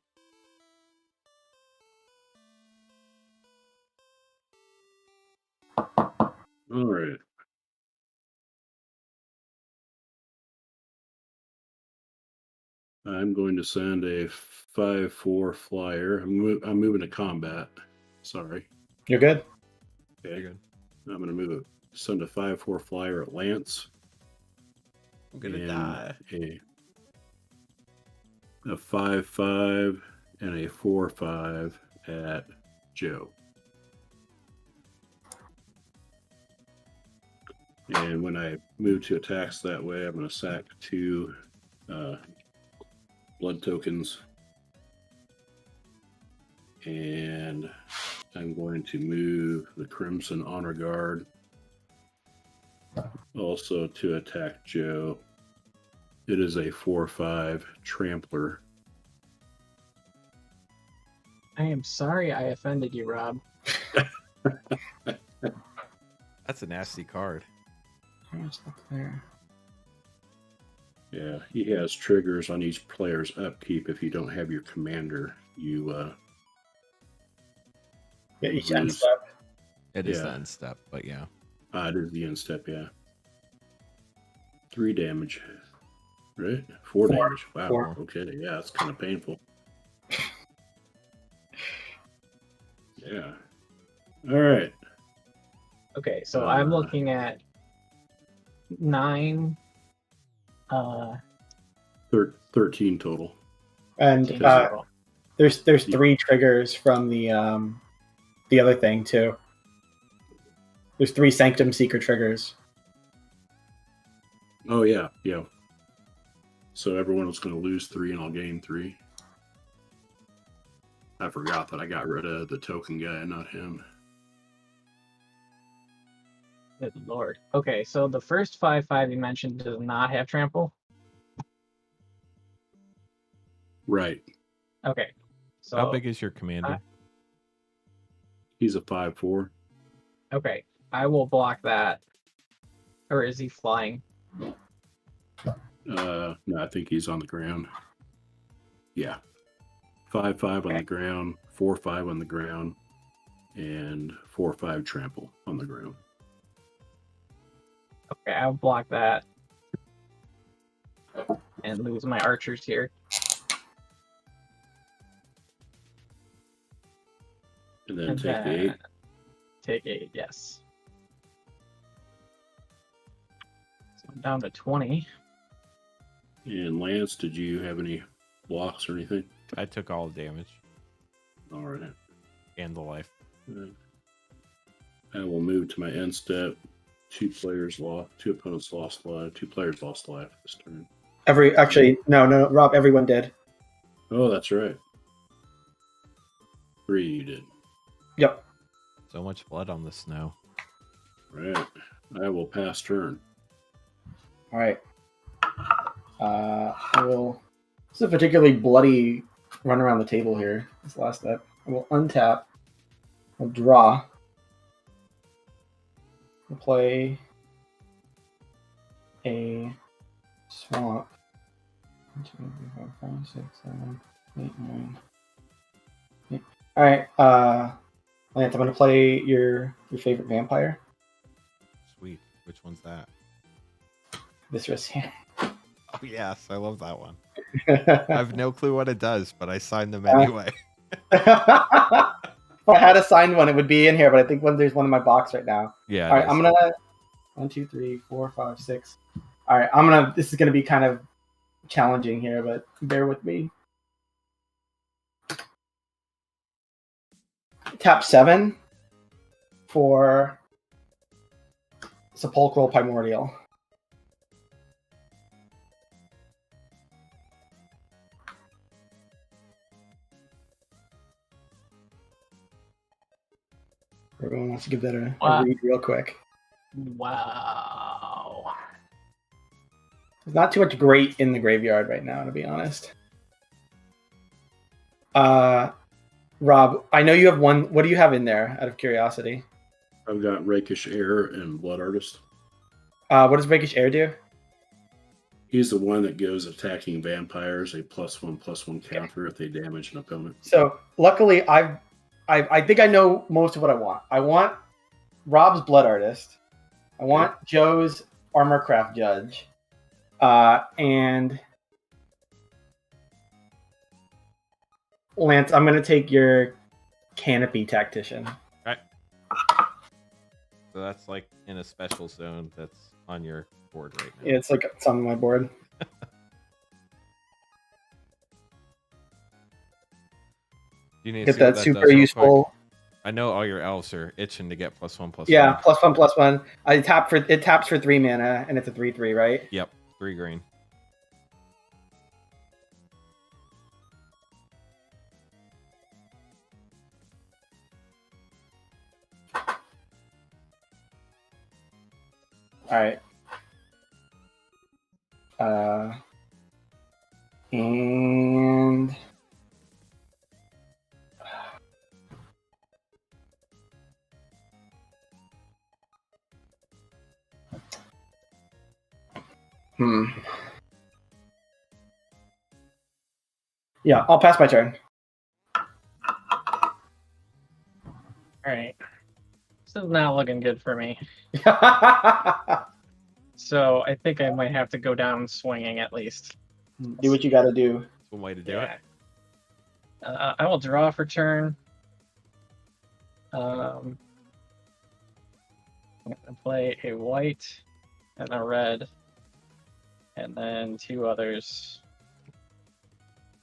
All right. I'm going to send a 5/4 flyer. I'm moving to combat. Sorry. You're good. Okay. You're good. I'm going to send a 5/4 flyer at Lance. I'm gonna and die. A 5/5 and a 4/5 at Joe. And when I move to attacks that way, I'm going to sack 2 blood tokens. And I'm going to move the Crimson Honor Guard also to attack Joe. It is a 4/5 Trampler. I am sorry I offended you, Rob. That's a nasty card. Where's up there? Yeah, he has triggers on each player's upkeep. If you don't have your commander, you Yeah, each Lose. end step. It is the Yeah. end step, but yeah. it is the end step, yeah. 3 damage. Right? 4 damage. Wow. 4. Okay, yeah, it's kind of painful. Yeah. All right. Okay, so I'm looking at 9. 13 total. And Okay. there's 3 triggers from the other thing too. There's 3 Sanctum Seeker triggers. Oh, yeah, yeah. So everyone was going to lose 3 and I'll gain 3. I forgot that I got rid of the token guy, not him. Good lord. Okay, so the first 5/5 you mentioned does not have trample. Right. Okay. So How big is your commander? He's a 5/4. okay, I will block that. Or is he flying? No, I think he's on the ground. Yeah. 5/5 on Okay. the ground, 4/5 on the ground, and 4/5 trample on the ground. Okay, I'll block that. And lose my archers here. And then And take the 8. Take 8, yes. So I'm down to 20. And Lance, did you have any blocks or anything? I took all the damage All right. and the life. I will move to my end step 2 players lost, 2 opponents lost life, 2 players lost life this turn. No, Rob, everyone did. Oh, that's right. 3 you did. Yep. So much blood on the snow. Right. I will pass turn. All right. I will. This is a particularly bloody run around the table here. This last step. I will untap. I'll draw. I'll play a swamp. 1, 2, 3, 4, 5, 6, 7, 8, 9. Yeah. All right. Lance, I'm gonna play your favorite vampire. Sweet. Which one's that? This wrist here. Oh, yes. I love that one. I have no clue what it does, but I signed them anyway. If I had a signed one, it would be in here, but I think there's one in my box right now. Yeah. All right, I'm gonna 1, 2, 3, 4, 5, 6. All right, this is gonna be kind of challenging here, but bear with me. Tap 7 for Sepulchral Primordial. Everyone wants to give that a read real quick. Wow. There's not too much great in the graveyard right now, to be honest. Rob, I know you have one. What do you have in there, out of curiosity? I've got Rakish Air and Blood Artist. What does Rakish Air do? He's the one that goes attacking vampires, a +1/+1 counter if they damage an opponent. So luckily, I think I know most of what I want. I want Rob's Blood Artist. I want Joe's Armorcraft Judge. And Lance, I'm going to take your Canopy Tactician. All right. So that's like in a special zone that's on your board right now. Yeah, it's on my board. You need to Get see what that super does real useful. quick. I know all your elves are itching to get +1/+1. Yeah, +1/+1. It taps for 3 mana, and it's a 3/3, right? Yep, 3 green. All right. And yeah, I'll pass my turn. All right. This is not looking good for me. So I think I might have to go down swinging at least. Do what you got to do. That's one way to do it. I will draw for turn. I'm going to play a white and a red, and then 2 others.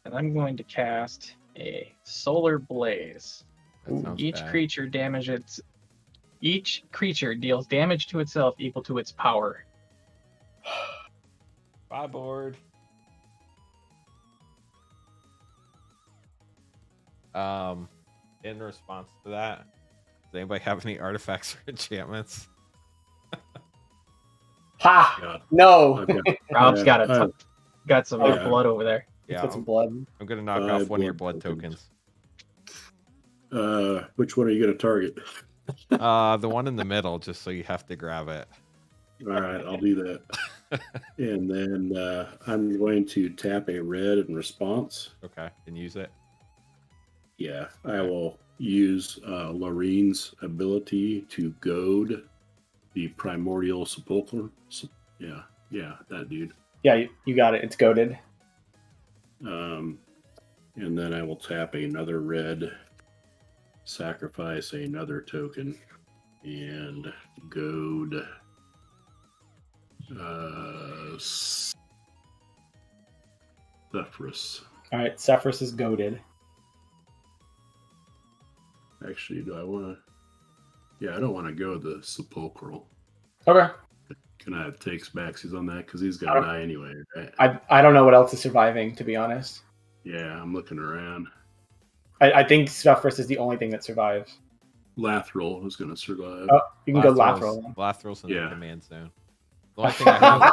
And I'm going to cast a Solar Blaze. That sounds Each bad. creature deals damage to itself equal to its power. Bye, board. In response to that, does anybody have any artifacts or enchantments? Ha! God. No. Rob's got some Yeah. blood over there. Let's Yeah, get some blood. I'm gonna knock off one of your blood tokens. Which one are you going to target? The one in the middle, just so you have to grab it. All right, I'll do that. And then I'm going to tap a red in response. Okay, and use it. Yeah, I will use Lorene's ability to goad the Primordial Sepulchre. Yeah, that dude. Yeah, you got it. It's goaded. And then I will tap another red, sacrifice another token, and goad Sefris. All right, Sefris is goaded. Actually, do I want to? Yeah, I don't want to go the Sepulchral. Okay. Can I have takes backs? He's on that because he's gonna die anyway, right? I don't know what else is surviving, to be honest. Yeah, I'm looking around. I think Sefris is the only thing that survives. Lathril is gonna survive. Oh, you can go Lathril. Lathril's in Yeah. the command zone. The only thing I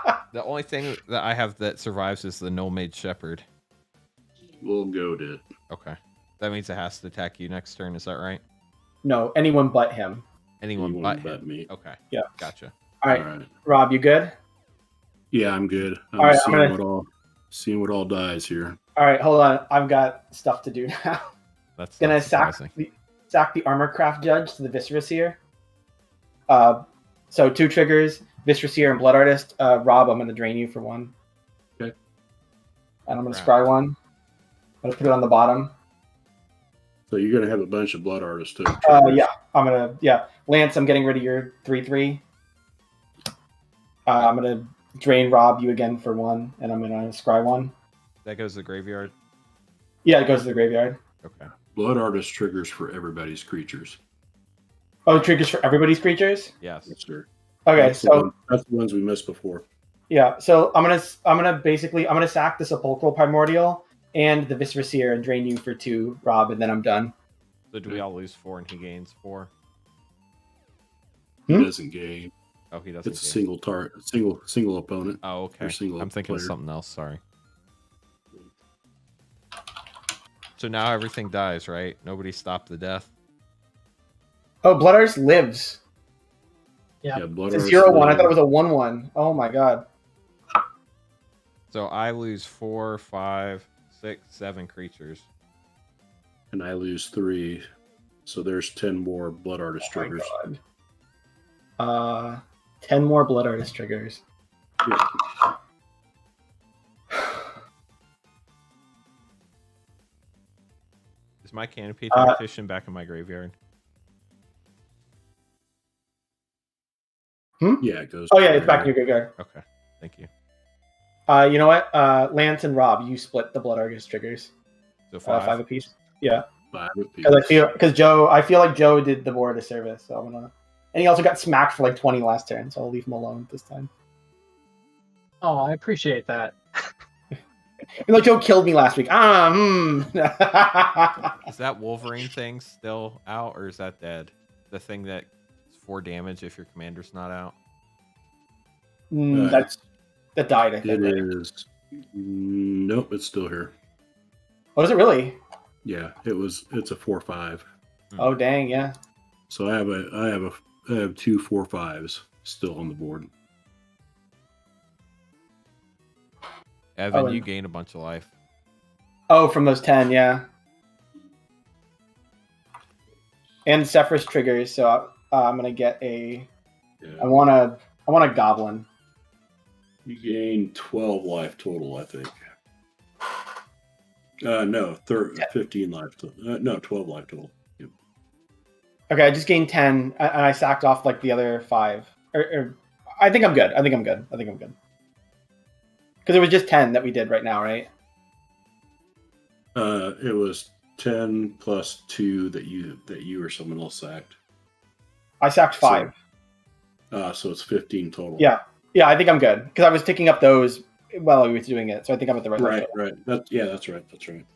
have, the only thing that I have that survives is the No Made Shepherd. We'll goad it. Okay, that means it has to attack you next turn. Is that right? No, anyone but him. Anyone but him. me. Okay. Yeah. Gotcha. All right. Rob, you good? Yeah, I'm good. I'm All right, seeing what all dies here. All right, hold on. I've got stuff to do now. That's Gonna not sack surprising. the armor craft judge to the Viscerous here. So 2 triggers, Viscerous here and Blood Artist. Rob, I'm gonna drain you for 1. Okay. And I'm gonna scry 1. I'm gonna put it on the bottom. So you're gonna have a bunch of Blood Artists too. Yeah. Lance, I'm getting rid of your 3/3. I'm gonna drain Rob you again for 1, and I'm gonna scry 1. That goes to the graveyard. Yeah, it goes to the graveyard. Okay. Blood Artist triggers for everybody's creatures. Oh, triggers for everybody's creatures. Yes. Yes, sir. Okay, That's so that's the ones we missed before. yeah, so I'm gonna sack the Sepulchral Primordial and the Viscerous and drain you for 2, Rob, and then I'm done. So do we all lose 4 and he gains 4? He Hmm? doesn't gain. Oh, he doesn't. It's a gain. single target, single opponent. Oh, okay. or single I'm thinking of player. something else. Sorry. So now everything dies, right? Nobody stopped the death. Oh, Blood Artist lives. Yeah. Blood It's a Artist 0/1. I thought it lives. was a 1/1. Oh my god. So I lose 4, 5, 6, 7 creatures. And I lose 3. So there's 10 more Blood Artist Oh my triggers. god. 10 more Blood Artist triggers. Yeah. Is my Canopy Tactician back in my graveyard? Yeah, it goes. Oh yeah, it's back in your graveyard. Okay. Thank you. You know what? Lance and Rob, you split the Blood Artist triggers. So 5. 5 apiece. Yeah. 5 apiece. Because Joe, I feel like Joe did the board a service, so I'm gonna. And he also got smacked for like 20 last turn, so I'll leave him alone this time. Oh, I appreciate that. Even though Joe killed me last week. Is that Wolverine thing still out, or is that dead? The thing that's 4 damage if your commander's not out? that died, I think. It right? is. Nope, it's still here. Oh, is it really? Yeah, it's a 4/5. Oh, dang, yeah. So I have 2 4/5s still on the board. Evan, and- you gain a bunch of life. Oh, from those 10, yeah. And Sefris triggers, so I'm gonna get a. Yeah. I want a goblin. You gain 12 life total, I think. No, 15 life total. No, 12 life total. Yep. Okay, I just gained 10, and I sacked off like the other 5. I think I'm good. I think I'm good. Because it was just 10 that we did right now, right? It was 10 plus 2 that you or someone else sacked. I sacked 5. So it's 15 total. Yeah, I think I'm good because I was picking up those while I was doing it, so I think I'm at the right level. Right. That's right.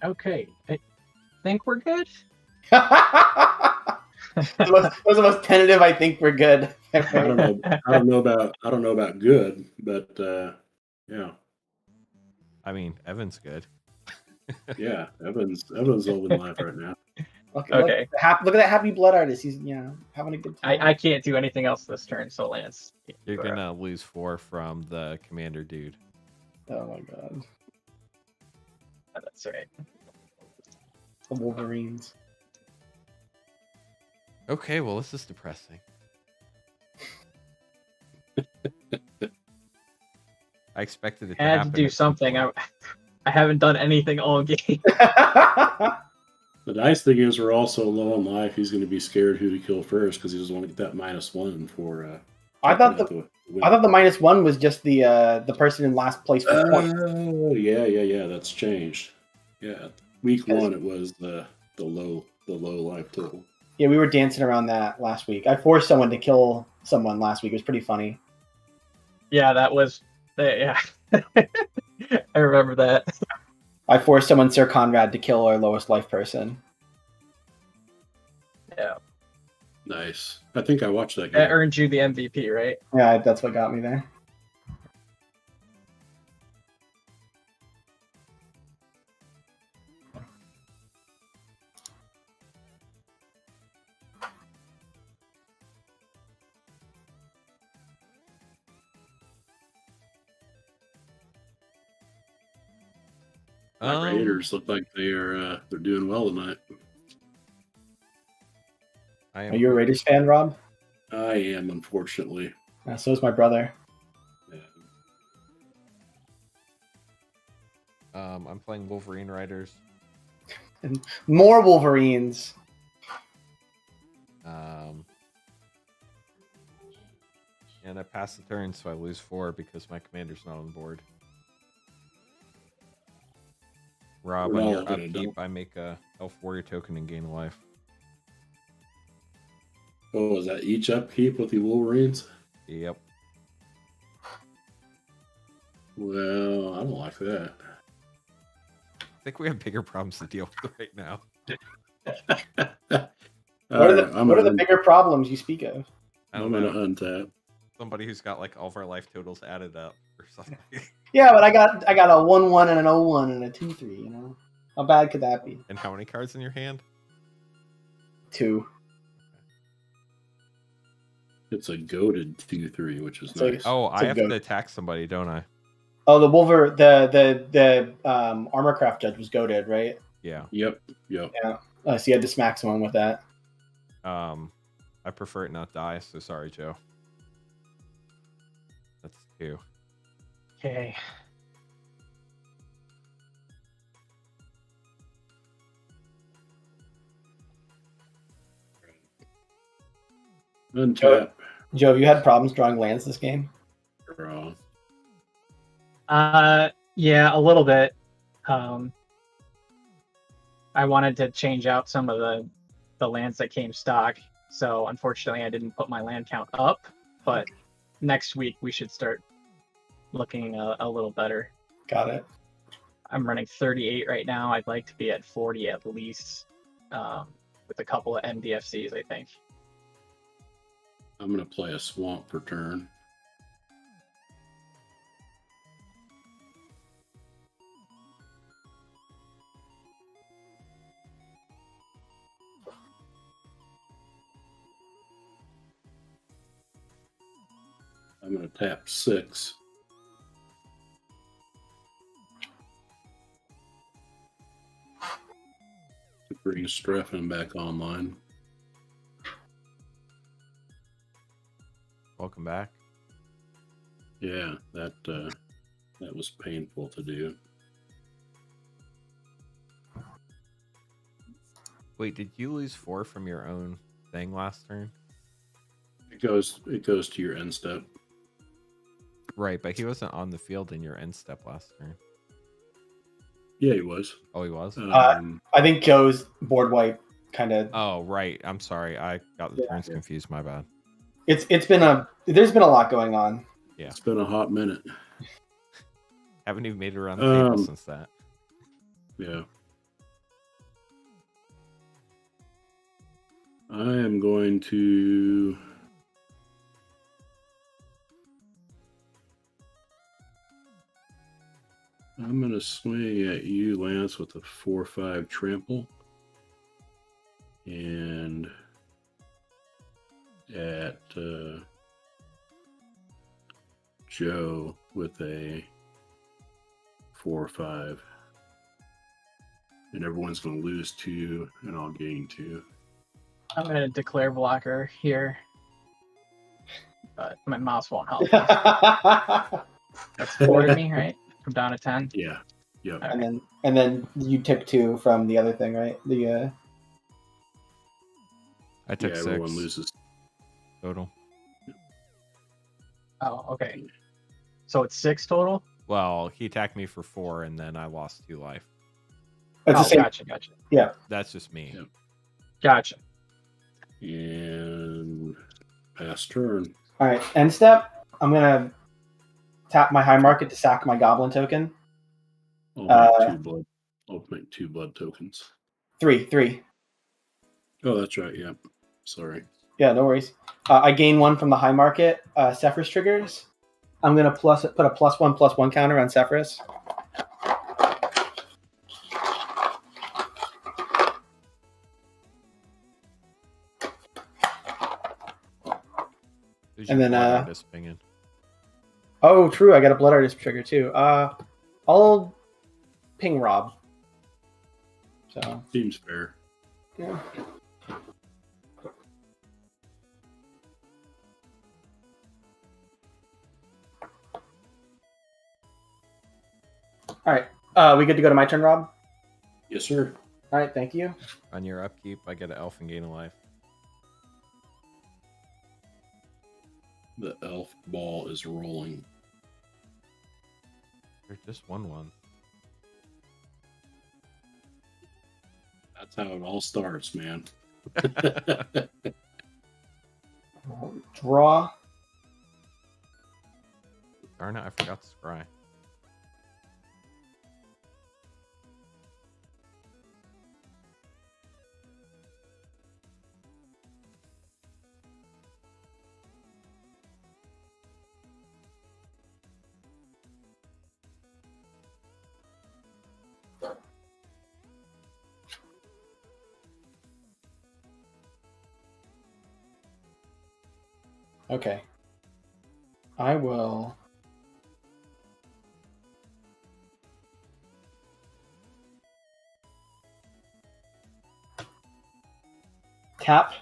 Okay, I think we're good. That was the most tentative. I think we're good. I don't know about good, but yeah. I mean, Evan's good. Yeah, Evan's living life right now. Okay. Look at that happy Blood Artist. He's having a good time. I can't do anything else this turn, so Lance. You're gonna lose 4 from the commander dude. Oh my god, Oh, that's right. the Wolverines. Okay, well, this is depressing. I expected it to I had happen to do at some something. point. I haven't done anything all game. The nice thing is we're also low on life. He's going to be scared who to kill first because he doesn't want to get that -1 for. I thought the -1 was just the person in last place for points. Oh yeah. That's changed. Yeah, week 1 it was the the low life total. Yeah, we were dancing around that last week. I forced someone to kill someone last week. It was pretty funny. Yeah, that was. Yeah. I remember that. I forced someone, Sir Conrad, to kill our lowest life person. Yeah. Nice. I think I watched that That game. earned you the MVP, right? Yeah, that's what got me there. My Raiders look like they're doing well tonight. Are you a Raiders fan, Rob? I am, unfortunately. Yeah, so is my brother. I'm playing Wolverine Riders. And more Wolverines. And I pass the turn, so I lose 4 because my commander's not on the board. Rob, on your upkeep, I make a Elf Warrior token and gain a life. Oh, is that each upkeep with the Wolverines? Yep. Well, I don't like that. I think we have bigger problems to deal with right now. What are the bigger problems you speak of? I'm going to untap. Somebody who's got like all of our life totals added up or something. Yeah, but I got a 1-1 and an 0-1 and a 2-3, you know? How bad could that be? And how many cards in your hand? 2. It's a goated 2-3, which is So- nice. Oh, I have to goat. attack somebody, don't I? Oh, the Armorcraft judge was goated, right? Yeah. Yep. So you had to smack someone with that. I prefer it not die, so sorry, Joe. That's 2. Okay. Untap. Joe, have you had problems drawing lands this game? Draw. Yeah, a little bit. I wanted to change out some of the lands that came stock, so unfortunately I didn't put my land count up, but next week we should start looking a little better. Got it. I'm running 38 right now. I'd like to be at 40 at least, with a couple of NDFCs, I think. I'm going to play a swamp for turn. I'm going to tap 6. To bring Strefan back online. Welcome back. Yeah, that was painful to do. Wait, did you lose 4 from your own thing last turn? It goes to your end step. Right, but he wasn't on the field in your end step last turn. Yeah, he was. Oh, he was? I think Joe's board wipe kind of. Oh, right. I'm sorry. I got the turns confused. My bad. There's been a lot going on. Yeah. It's been a hot minute. Haven't even made it around the table since that. Yeah. I am going to swing at you, Lance, with a 4/5 trample. And at Joe with a 4/5. And everyone's going to lose 2, and I'll gain 2. I'm going to declare blocker here, but my mouse won't help. That's 4 to me, right? From down to 10. Yeah. Yep. And then you took 2 from the other thing, right? I took 6 everyone loses. total. Oh, okay. So it's 6 total? Well, he attacked me for 4, and then I lost 2 life. It's the Oh, same. gotcha. That's just me. Yep. Gotcha. And pass turn. All right, end step. I'm gonna tap my high market to sack my goblin token. I'll make 2 blood tokens. 3. Oh, that's right. Yep. Sorry. Yeah, no worries. I gain 1 from the high market. Sefris triggers. I'm gonna put a +1/+1 counter on Sefris. Who's And your then, blood artist pinging? Oh, true. I got a blood artist trigger too. I'll ping Rob. So Seems fair. yeah. All right. We good to go to my turn, Rob? Yes, sir. All right. Thank you. On your upkeep, I get an elf and gain a life. The elf ball is rolling. There's just one. That's how it all starts, man. Draw. Darn it, I forgot to scry. Okay. I will. Tap.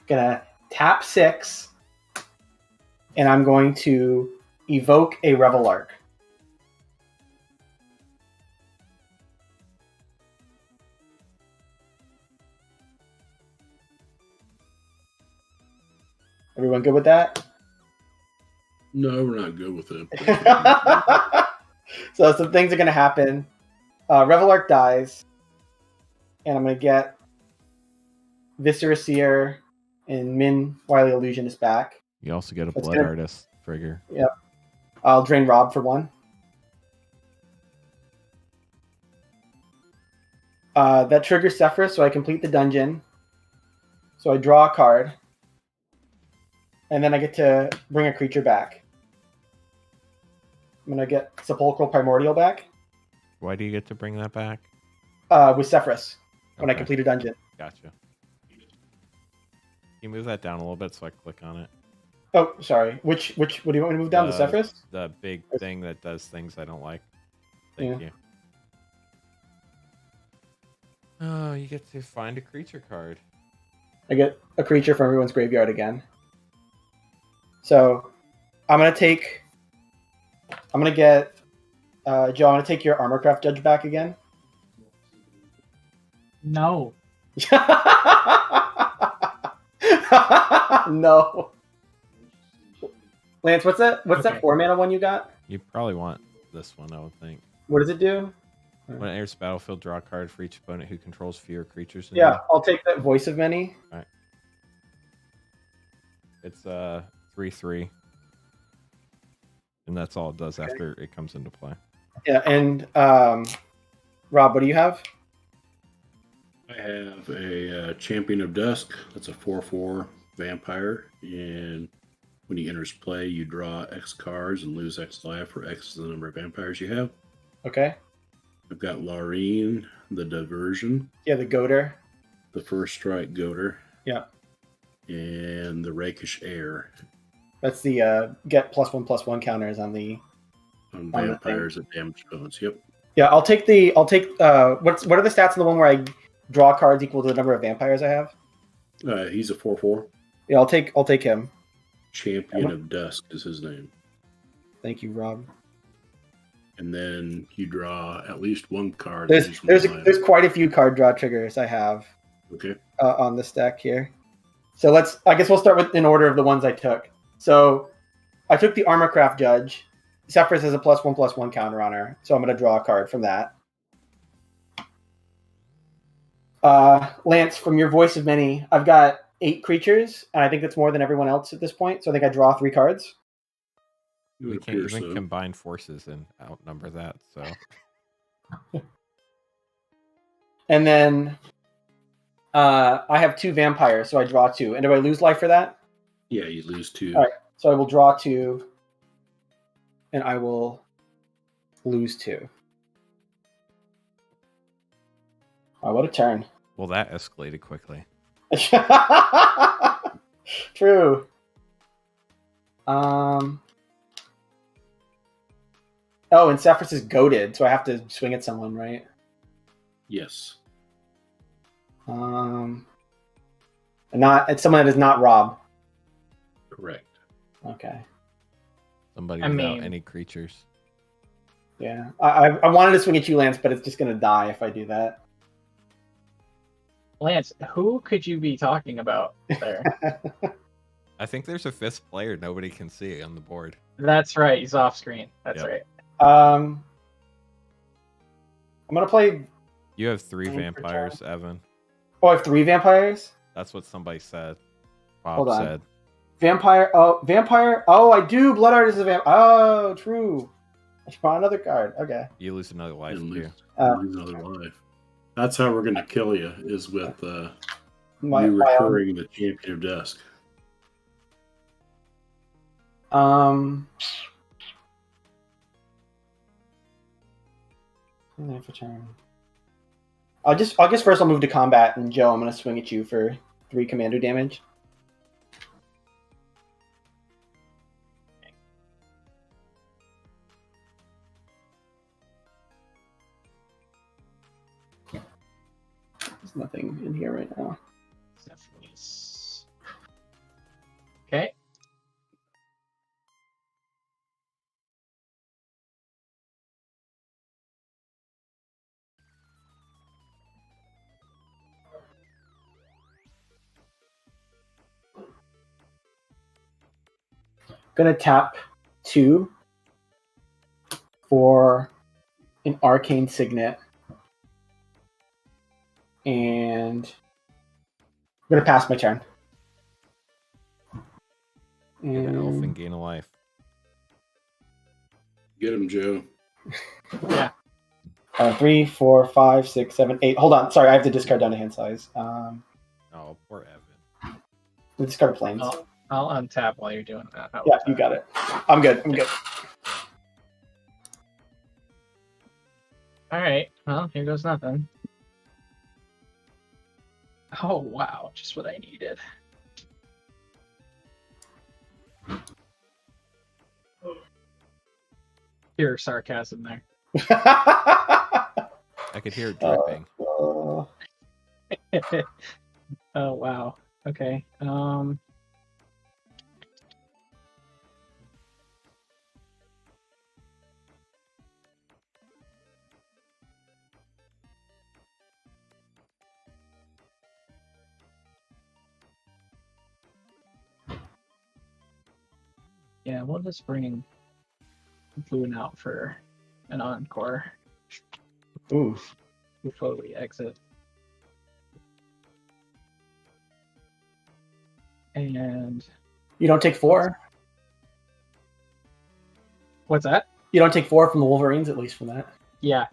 Gonna tap 6, and I'm going to evoke a Revel Arc. Everyone good with that? No, we're not good with it. So some things are going to happen. Revel Arc dies, and I'm going to get Viscera Seer and Min Wily Illusionist back. You also get a That's blood good. artist trigger. Yep. I'll drain Rob for 1. That triggers Sefris, so I complete the dungeon. So I draw a card. And then I get to bring a creature back. I'm going to get Sepulchral Primordial back Why do you get to bring that back? with Sefris when I Okay. complete a dungeon. Gotcha. Can you move that down a little bit so I click on it? Oh, sorry. What do you want me to move down? The Sefris? The big thing that does things I don't like. Yeah. Thank you. Oh, you get to find a creature card. I get a creature from everyone's graveyard again. So I'm going to get, Joe, I'm going to take your Armorcraft Judge back again. No. No. Lance, what's that Okay. 4-mana one you got? You probably want this one, I would think. What does it do? When it enters the battlefield, draw a card for each opponent who controls fewer creatures. Than Yeah, you. I'll take that Voice of Many. It's 3/3. And that's all it does after it comes into play. Yeah, and Rob, what do you have? I have a Champion of Dusk. That's a 4/4 vampire. And when he enters play, you draw X cards and lose X life, where X is the number of vampires you have. Okay. I've got Laureen, the Diversion, Yeah, the Goater. the First Strike Goater, Yeah. and the Rakish Heir That's the get +1/+1 counters on the. on On the vampires that damage opponents. Yep. Yeah, I'll take what are the stats on the one where I draw cards equal to the number of vampires I have? He's a 4/4. Yeah, I'll take him. Champion of Dusk is his name. Thank you, Rob. And then you draw at least one card. There's quite a few card draw triggers I have Okay. on this deck here. So I guess we'll start with in order of the ones I took. So I took the Armorcraft Judge. Sefris has a +1/+1 counter on her, so I'm going to draw a card from that. Lance, from your voice of many, I've got 8 creatures, and I think that's more than everyone else at this point. So I think I draw 3 cards. We can't even combine forces and outnumber that. So. And then I have 2 vampires, so I draw 2. And do I lose life for that? Yeah, you lose 2. All right, so I will draw 2, and I will lose 2. Oh, what a turn. Well, that escalated quickly. True. Oh, and Sefris is goaded, so I have to swing at someone, right? Yes. And it's someone that is not Rob. Correct. Okay. Somebody without any creatures. Yeah. I wanted to swing at you, Lance, but it's just going to die if I do that. Lance, who could you be talking about there? I think there's a 5th player nobody can see on the board. That's right. He's off screen. That's right. I'm going to play... You have 3 vampires, Evan. Oh, I have 3 vampires? That's what somebody said. Bob said. Vampire. Oh, I do. Blood Art is a vampire. Oh, true. I should buy another card. Okay. You lose another life, too. Lose another life. That's how we're going to kill you, is with you recurring the Champion of Dusk. For turn. I guess first I'll move to combat, and Joe, I'm going to swing at you for 3 commander damage. There's nothing in here right now. Sefris. Okay. Gonna tap 2 for an Arcane Signet. And I'm gonna pass my turn. Get an elf and gain a life. Get him, Joe. Yeah. 3, 4, 5, 6, 7, 8. Hold on. Sorry, I have to discard down to hand size. Oh, poor Evan. We discard planes. I'll untap while you're doing that. Yeah, you got it. I'm good. All right. Well, here goes nothing. Oh, wow. Just what I needed. Pure sarcasm there. I could hear it dripping. Oh, wow. Okay. Yeah, we'll just bring Obuun out for an encore. Ooh. Before we exit. And You don't take 4? what's that? You don't take 4 from the Wolverines, at least from that. Yeah.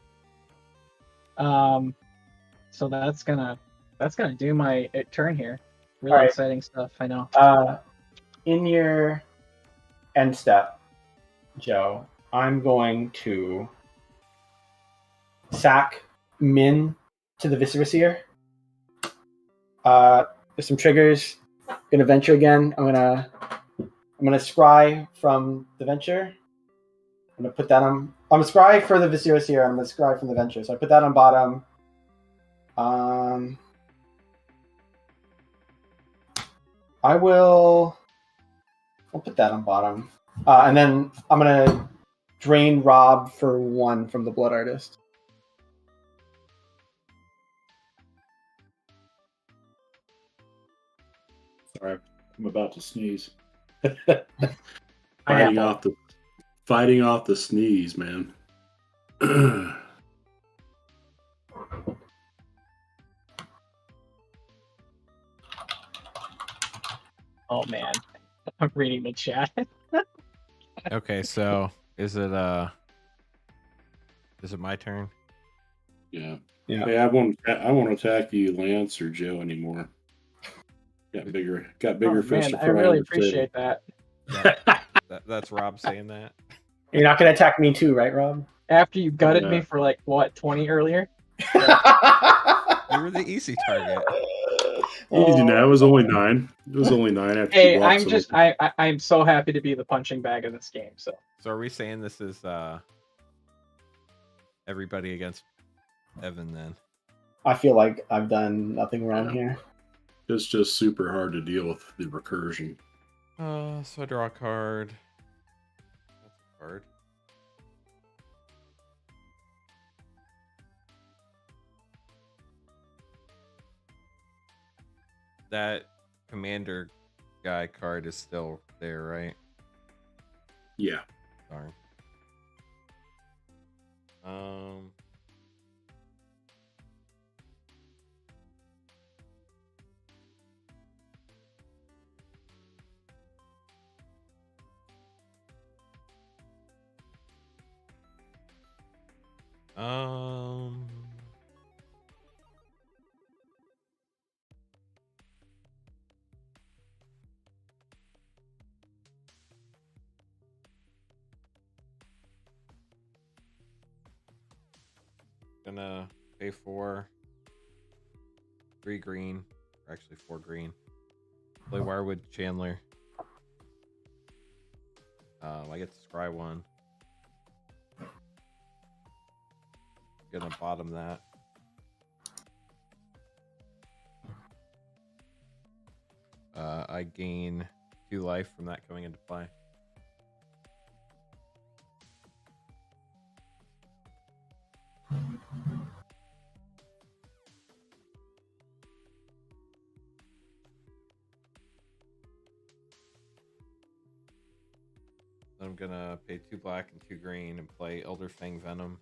So that's gonna do my turn here. Really Alright. exciting stuff, I know. In your end step, Joe, I'm going to sack Min to the Visceraseer. There's some triggers. Gonna venture again. I'm gonna scry from the venture. I'm gonna put that on. I'm gonna scry for the Visceraseer. I'm gonna scry from the venture. So I put that on bottom. I'll put that on bottom. And then I'm gonna drain Rob for 1 from the Blood Artist. Sorry, I'm about to sneeze. Pineapple. Fighting off the sneeze, man. Oh man, I'm reading the chat. Okay, so is it my turn? Yeah. Yeah. Hey, I won't attack you, Lance or Joe anymore. Got bigger Oh fish man, to I fry really on the appreciate that. That's Rob saying that. You're not gonna attack me too, right, Rob? After you gutted me Yeah. for like what 20 earlier. You were the easy target. Easy now. It was only 9. It was only 9 after Hey, you walked I'm some. just I'm so happy to be the punching bag of this game. So are we saying this is everybody against Evan then? I feel like I've done nothing wrong here. It's just super hard to deal with the recursion. So I draw a card. That's a card. That commander guy card is still there, right? Yeah. Darn. Gonna pay for 3 green, or actually 4 green. Play Wirewood Chandler. I get to scry 1. Gonna bottom that. I gain 2 life from that coming into play. I'm gonna pay 2 black and 2 green and play Elderfang Venom.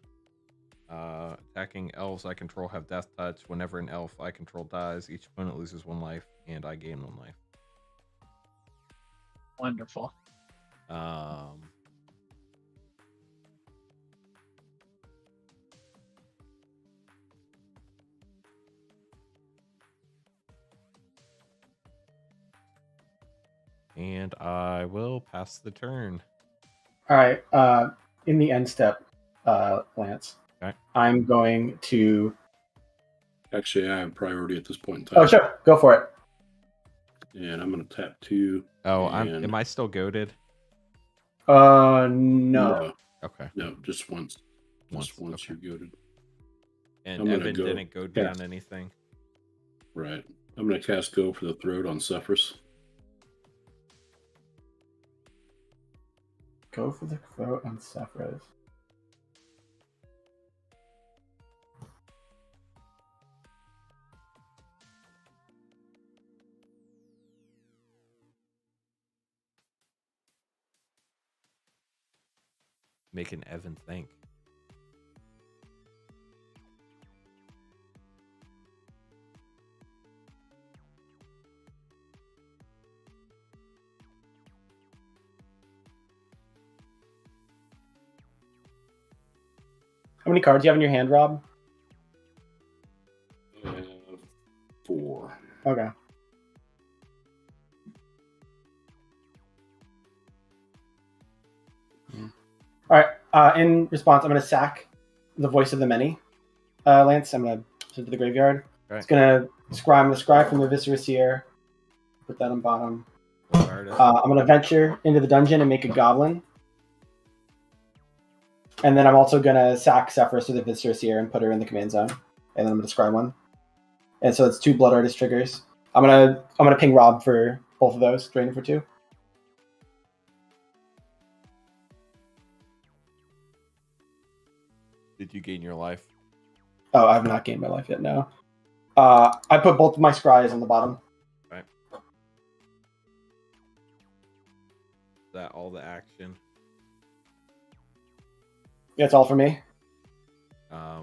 Attacking elves I control have death touch. Whenever an elf I control dies, each opponent loses 1 life and I gain 1 life. wonderful. And I will pass the turn. All right. In the end step, Lance, Okay. I'm going to. Actually, I have priority at this point in time. Oh, sure. Go for it. And I'm going to tap 2. Oh, and... am I still goaded? No. Okay. No, just once. Just once okay. you're goaded. And Evan didn't goad me on anything. Right. I'm going to cast Go for the Throat on Sefris. Go for the throat on Sefris. Making Evan think. How many cards do you have in your hand, Rob? 4. Okay. All right. In response, I'm going to sack the Voice of the Many. Lance, I'm going to send it to the graveyard. Okay. It's going to scry. I'm going to scry from the Viscera Seer. Put that on bottom. I'm going to venture into the dungeon and make a goblin. And then I'm also going to sack Sefris with the Viscera Seer and put her in the command zone. And then I'm going to scry 1. And so it's 2 Blood Artist triggers. I'm gonna ping Rob for both of those, drain him for 2. Did you gain your life? Oh, I have not gained my life yet, no. I put both of my scries on the bottom. Right. that all the action? That's all for me. I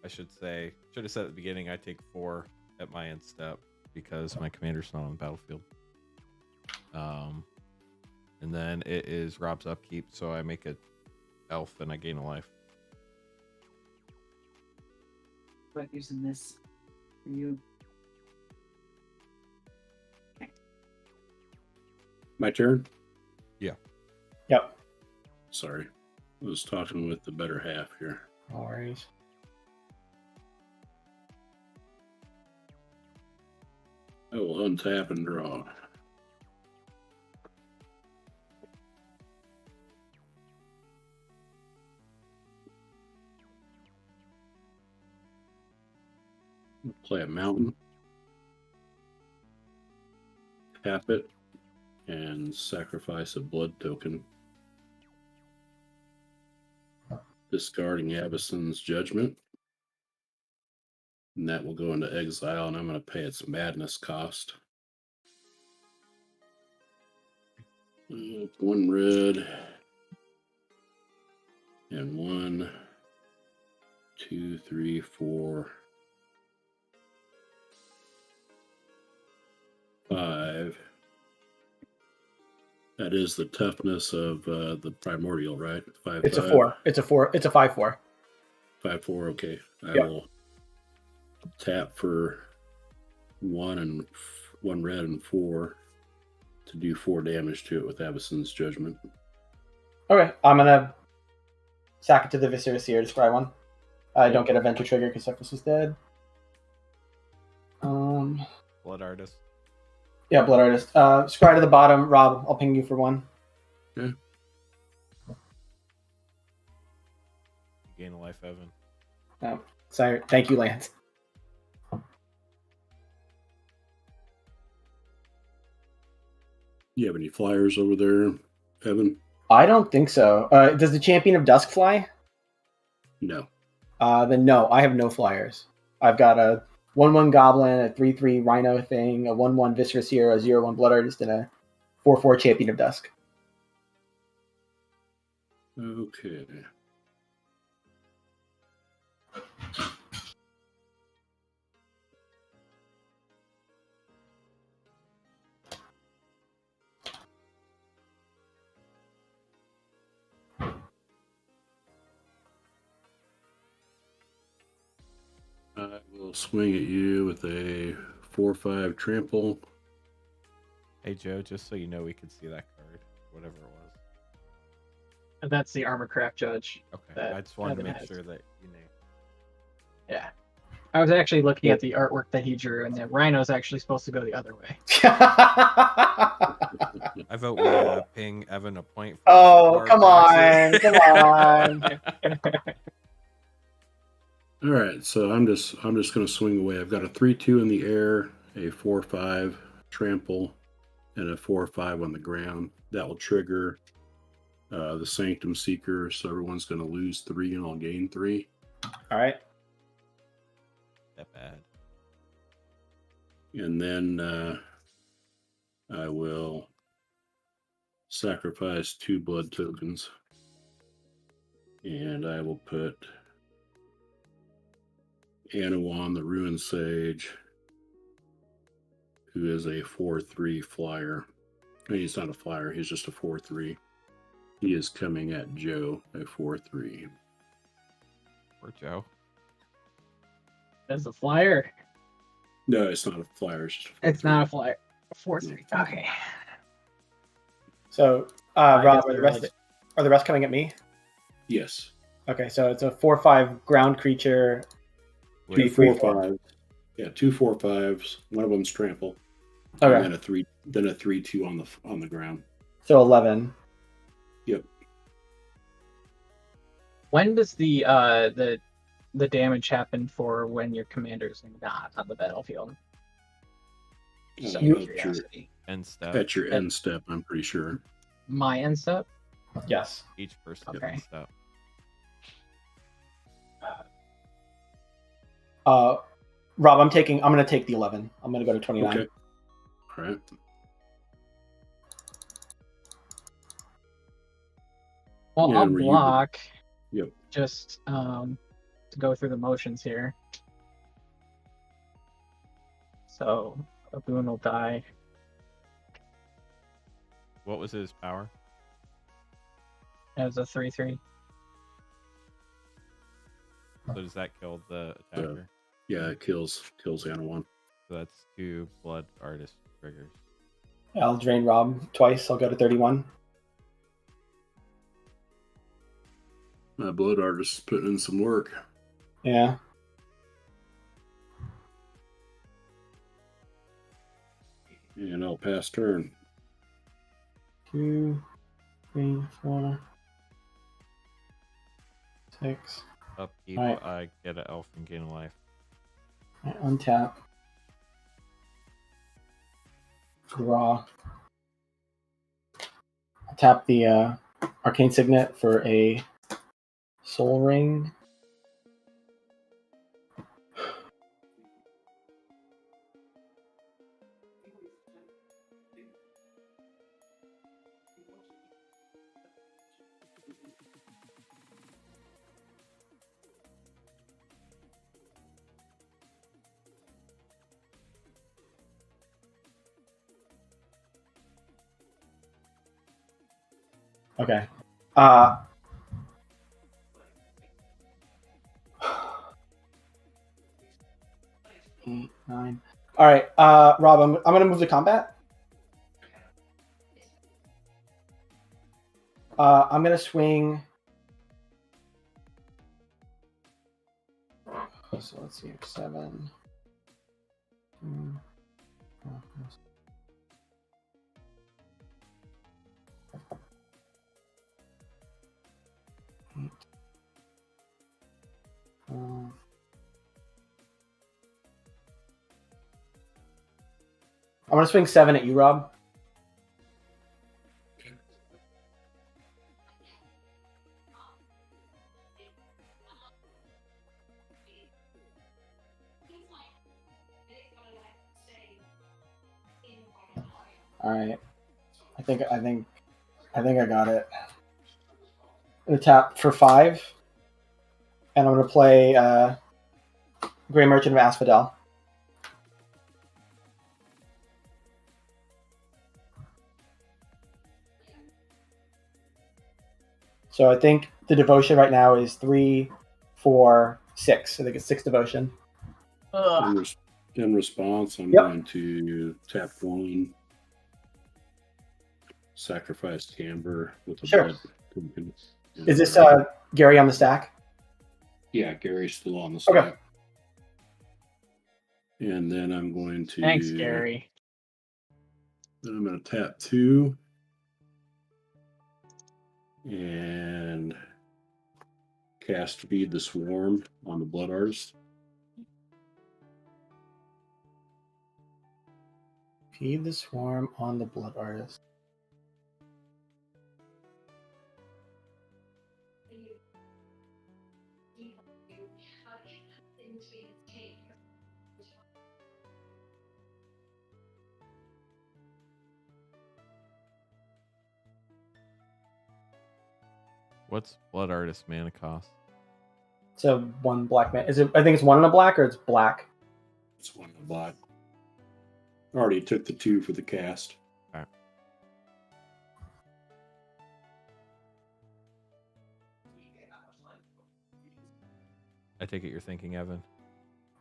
should have said at the beginning I take 4 at my end step because my commander's not on the battlefield. And then it is Rob's upkeep, so I make a elf and I gain a life. But using this for you. My turn? Yep. Sorry. I was talking with the better half here. No worries. I will untap and draw. Play a mountain. Tap it. And sacrifice a blood token. Discarding Avacyn's Judgment. And that will go into exile, and I'm going to pay its madness cost. 1 red. And 1, 2, 3, 4, 5. That is the toughness of the primordial, right? 5. It's a 4. It's a 4. It's a 5/4. 5/4. Okay, I Yep. will tap for 1 red and 4 to do 4 damage to it with Avacyn's Judgment. Okay, I'm gonna sack it to the Viscera Seer to scry 1. I don't get a Venture trigger because Sefris is dead. Blood Artist. Yeah, Blood Artist. Scry to the bottom. Rob, I'll ping you for 1. Yeah. Gain a life, Evan. Sorry. Thank you, Lance. You have any flyers over there, Evan? I don't think so. Does the Champion of Dusk fly? No. Then no, I have no flyers. I've got a 1/1 Goblin, a 3/3 Rhino thing, a 1/1 Viscera Seer, a 0/1 Blood Artist, and a 4/4 Champion of Dusk. Okay. I will swing at you with a 4/5 trample. Hey Joe, just so you know, we could see that card, whatever it was. And that's the Armorcraft Judge. Okay, That I just wanted to Evan make has. sure that you knew. Yeah. I was actually looking at the artwork that he drew, and the rhino's actually supposed to go the other way. I vote we ping Evan a point. For Oh, our come proxy. on, come on. All right, so I'm just going to swing away. I've got a 3/2 in the air, a 4/5 trample, and a 4/5 on the ground. That will trigger the Sanctum Seeker, so everyone's going to lose 3 and I'll gain 3. All right. That bad. And then I will sacrifice 2 blood tokens. And I will put Anawan, the Ruined Sage, who is a 4/3 flyer. I mean, he's not a flyer, he's just a 4/3. He is coming at Joe, a 4/3. Poor Joe. As a flyer. No, it's not a flyer. It's, just It's not a flyer. 4/3. Okay. So, I Rob, guess are I the read rest are the rest coming at me? Yes. Okay, so it's a 4/5 ground creature. Two Wait, free 4/5s. Yeah, 2 4/5s. One of them's trample. Okay, And then a 3/2 on the ground. so 11. Yep. When does the damage happen for when your commander's not on the battlefield? Just out of You- curiosity. End step. At your end step, I'm pretty sure. My end step? Yes. Each person gets Okay. a step. Rob, I'm going to take the 11. I'm going to go to 29. Okay. All right. Well, Yeah, I'll were you- block. Yep. Just to go through the motions here. So Obuun will die. What was his power? As a 3/3. So does that kill the attacker? Yeah, it kills Anna one. So that's 2 blood artist triggers. I'll drain Rob twice. I'll go to 31. My blood artist is putting in some work. Yeah. And I'll pass turn. 2, 3, 4, 6. Upkeep, Alright. I get an elf and gain a life. Right, untap. Draw. Tap the arcane signet for a soul ring. Okay. 8, 9. All right, Rob, I'm gonna move to combat. I'm gonna swing. So let's see, 7. 8. I'm gonna swing 7 at you, Rob. All right. I think I got it. I'm gonna tap for 5, and I'm gonna play Grey Merchant of Asphodel. So I think the devotion right now is 3, 4, 6. I think it's 6 devotion. Ugh. In response, I'm Yep. going to tap 1, sacrifice Camber with a Sure. blood token. Is this Gary on the stack? Yeah, Gary's still on the Okay. stack. And then I'm going to. Thanks, Gary. Then I'm going to tap 2. And cast Feed the Swarm on the Blood Artist. Feed the Swarm on the Blood Artist. What's blood artist mana cost? So 1 black man. Is it? I think it's 1 in a black, or it's black. It's 1 in the black. Already took the 2 for the cast. All right. I take it you're thinking, Evan.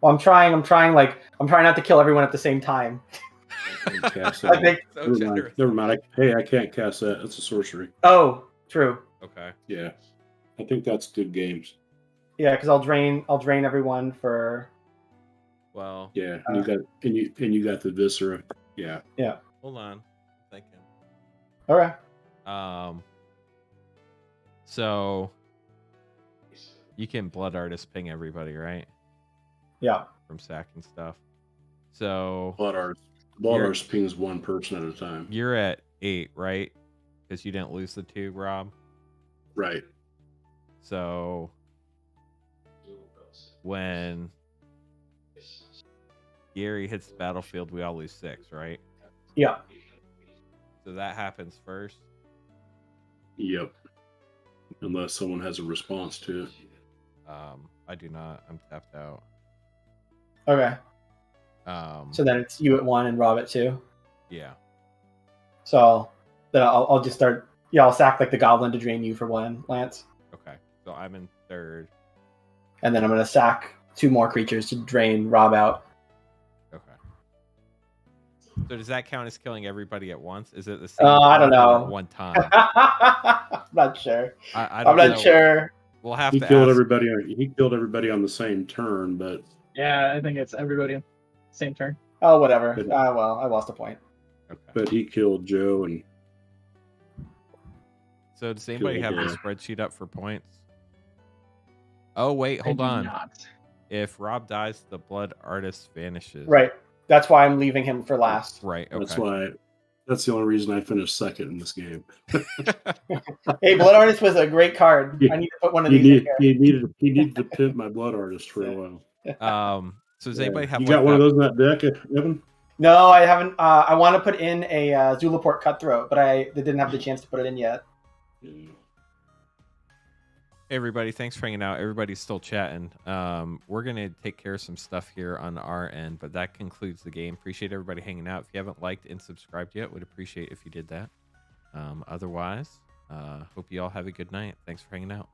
Well, I'm trying not to kill everyone at the same time. Cast I that. think. So Never mind. generous. Never mind. I can't cast that. That's a sorcery. Oh, true. Okay. Yeah, I think that's good games. Yeah, because I'll drain everyone for. Well, Yeah, you got the viscera. Yeah, hold on. I'm thinking. Okay. So you can blood artist ping everybody, right? Yeah. From sack and stuff. So Blood Artist pings 1 person at a time. you're at 8, right? Because you didn't lose the 2, Rob. Right. So when Gary hits the battlefield, we all lose 6, right? Yeah. So that happens first. Yep. unless someone has a response to it. I do not. I'm tapped out. Okay. Um, So then it's you at 1 and Rob at 2. yeah. So then I'll just start. Yeah, I'll sack like the goblin to drain you for 1, Lance, Okay. So I'm in third. and then I'm gonna sack 2 more creatures to drain Rob out. Okay. So does that count as killing everybody at once? Is it the same? I don't turn or know. at one time. I'm not sure. I I'm don't not know. sure. We'll have He to killed ask. everybody. He killed everybody on the same turn, but Yeah, I think it's everybody same turn. Oh, whatever. Good. Well, I lost a point. Okay. he killed Joe and So does anybody have the Joe. spreadsheet up for points? Oh wait, hold I do on. not. If Rob dies, the blood artist vanishes. Right. That's why I'm leaving him for last. Right. Okay. that's why. That's the only reason I finished second in this game. Hey, Blood Artist was a great card. Yeah. I need to put one of these in here. He needed to pimp my blood artist for a while. So does anybody have You like got one of that- those in that deck, Evan? No, I haven't. I want to put in a Zulaport Cutthroat, but I didn't have the chance to put it in yet. Yeah. Hey everybody, thanks for hanging out. Everybody's still chatting. We're gonna take care of some stuff here on our end, but that concludes the game. Appreciate everybody hanging out. If you haven't liked and subscribed yet, would appreciate if you did that. Otherwise, hope you all have a good night. Thanks for hanging out.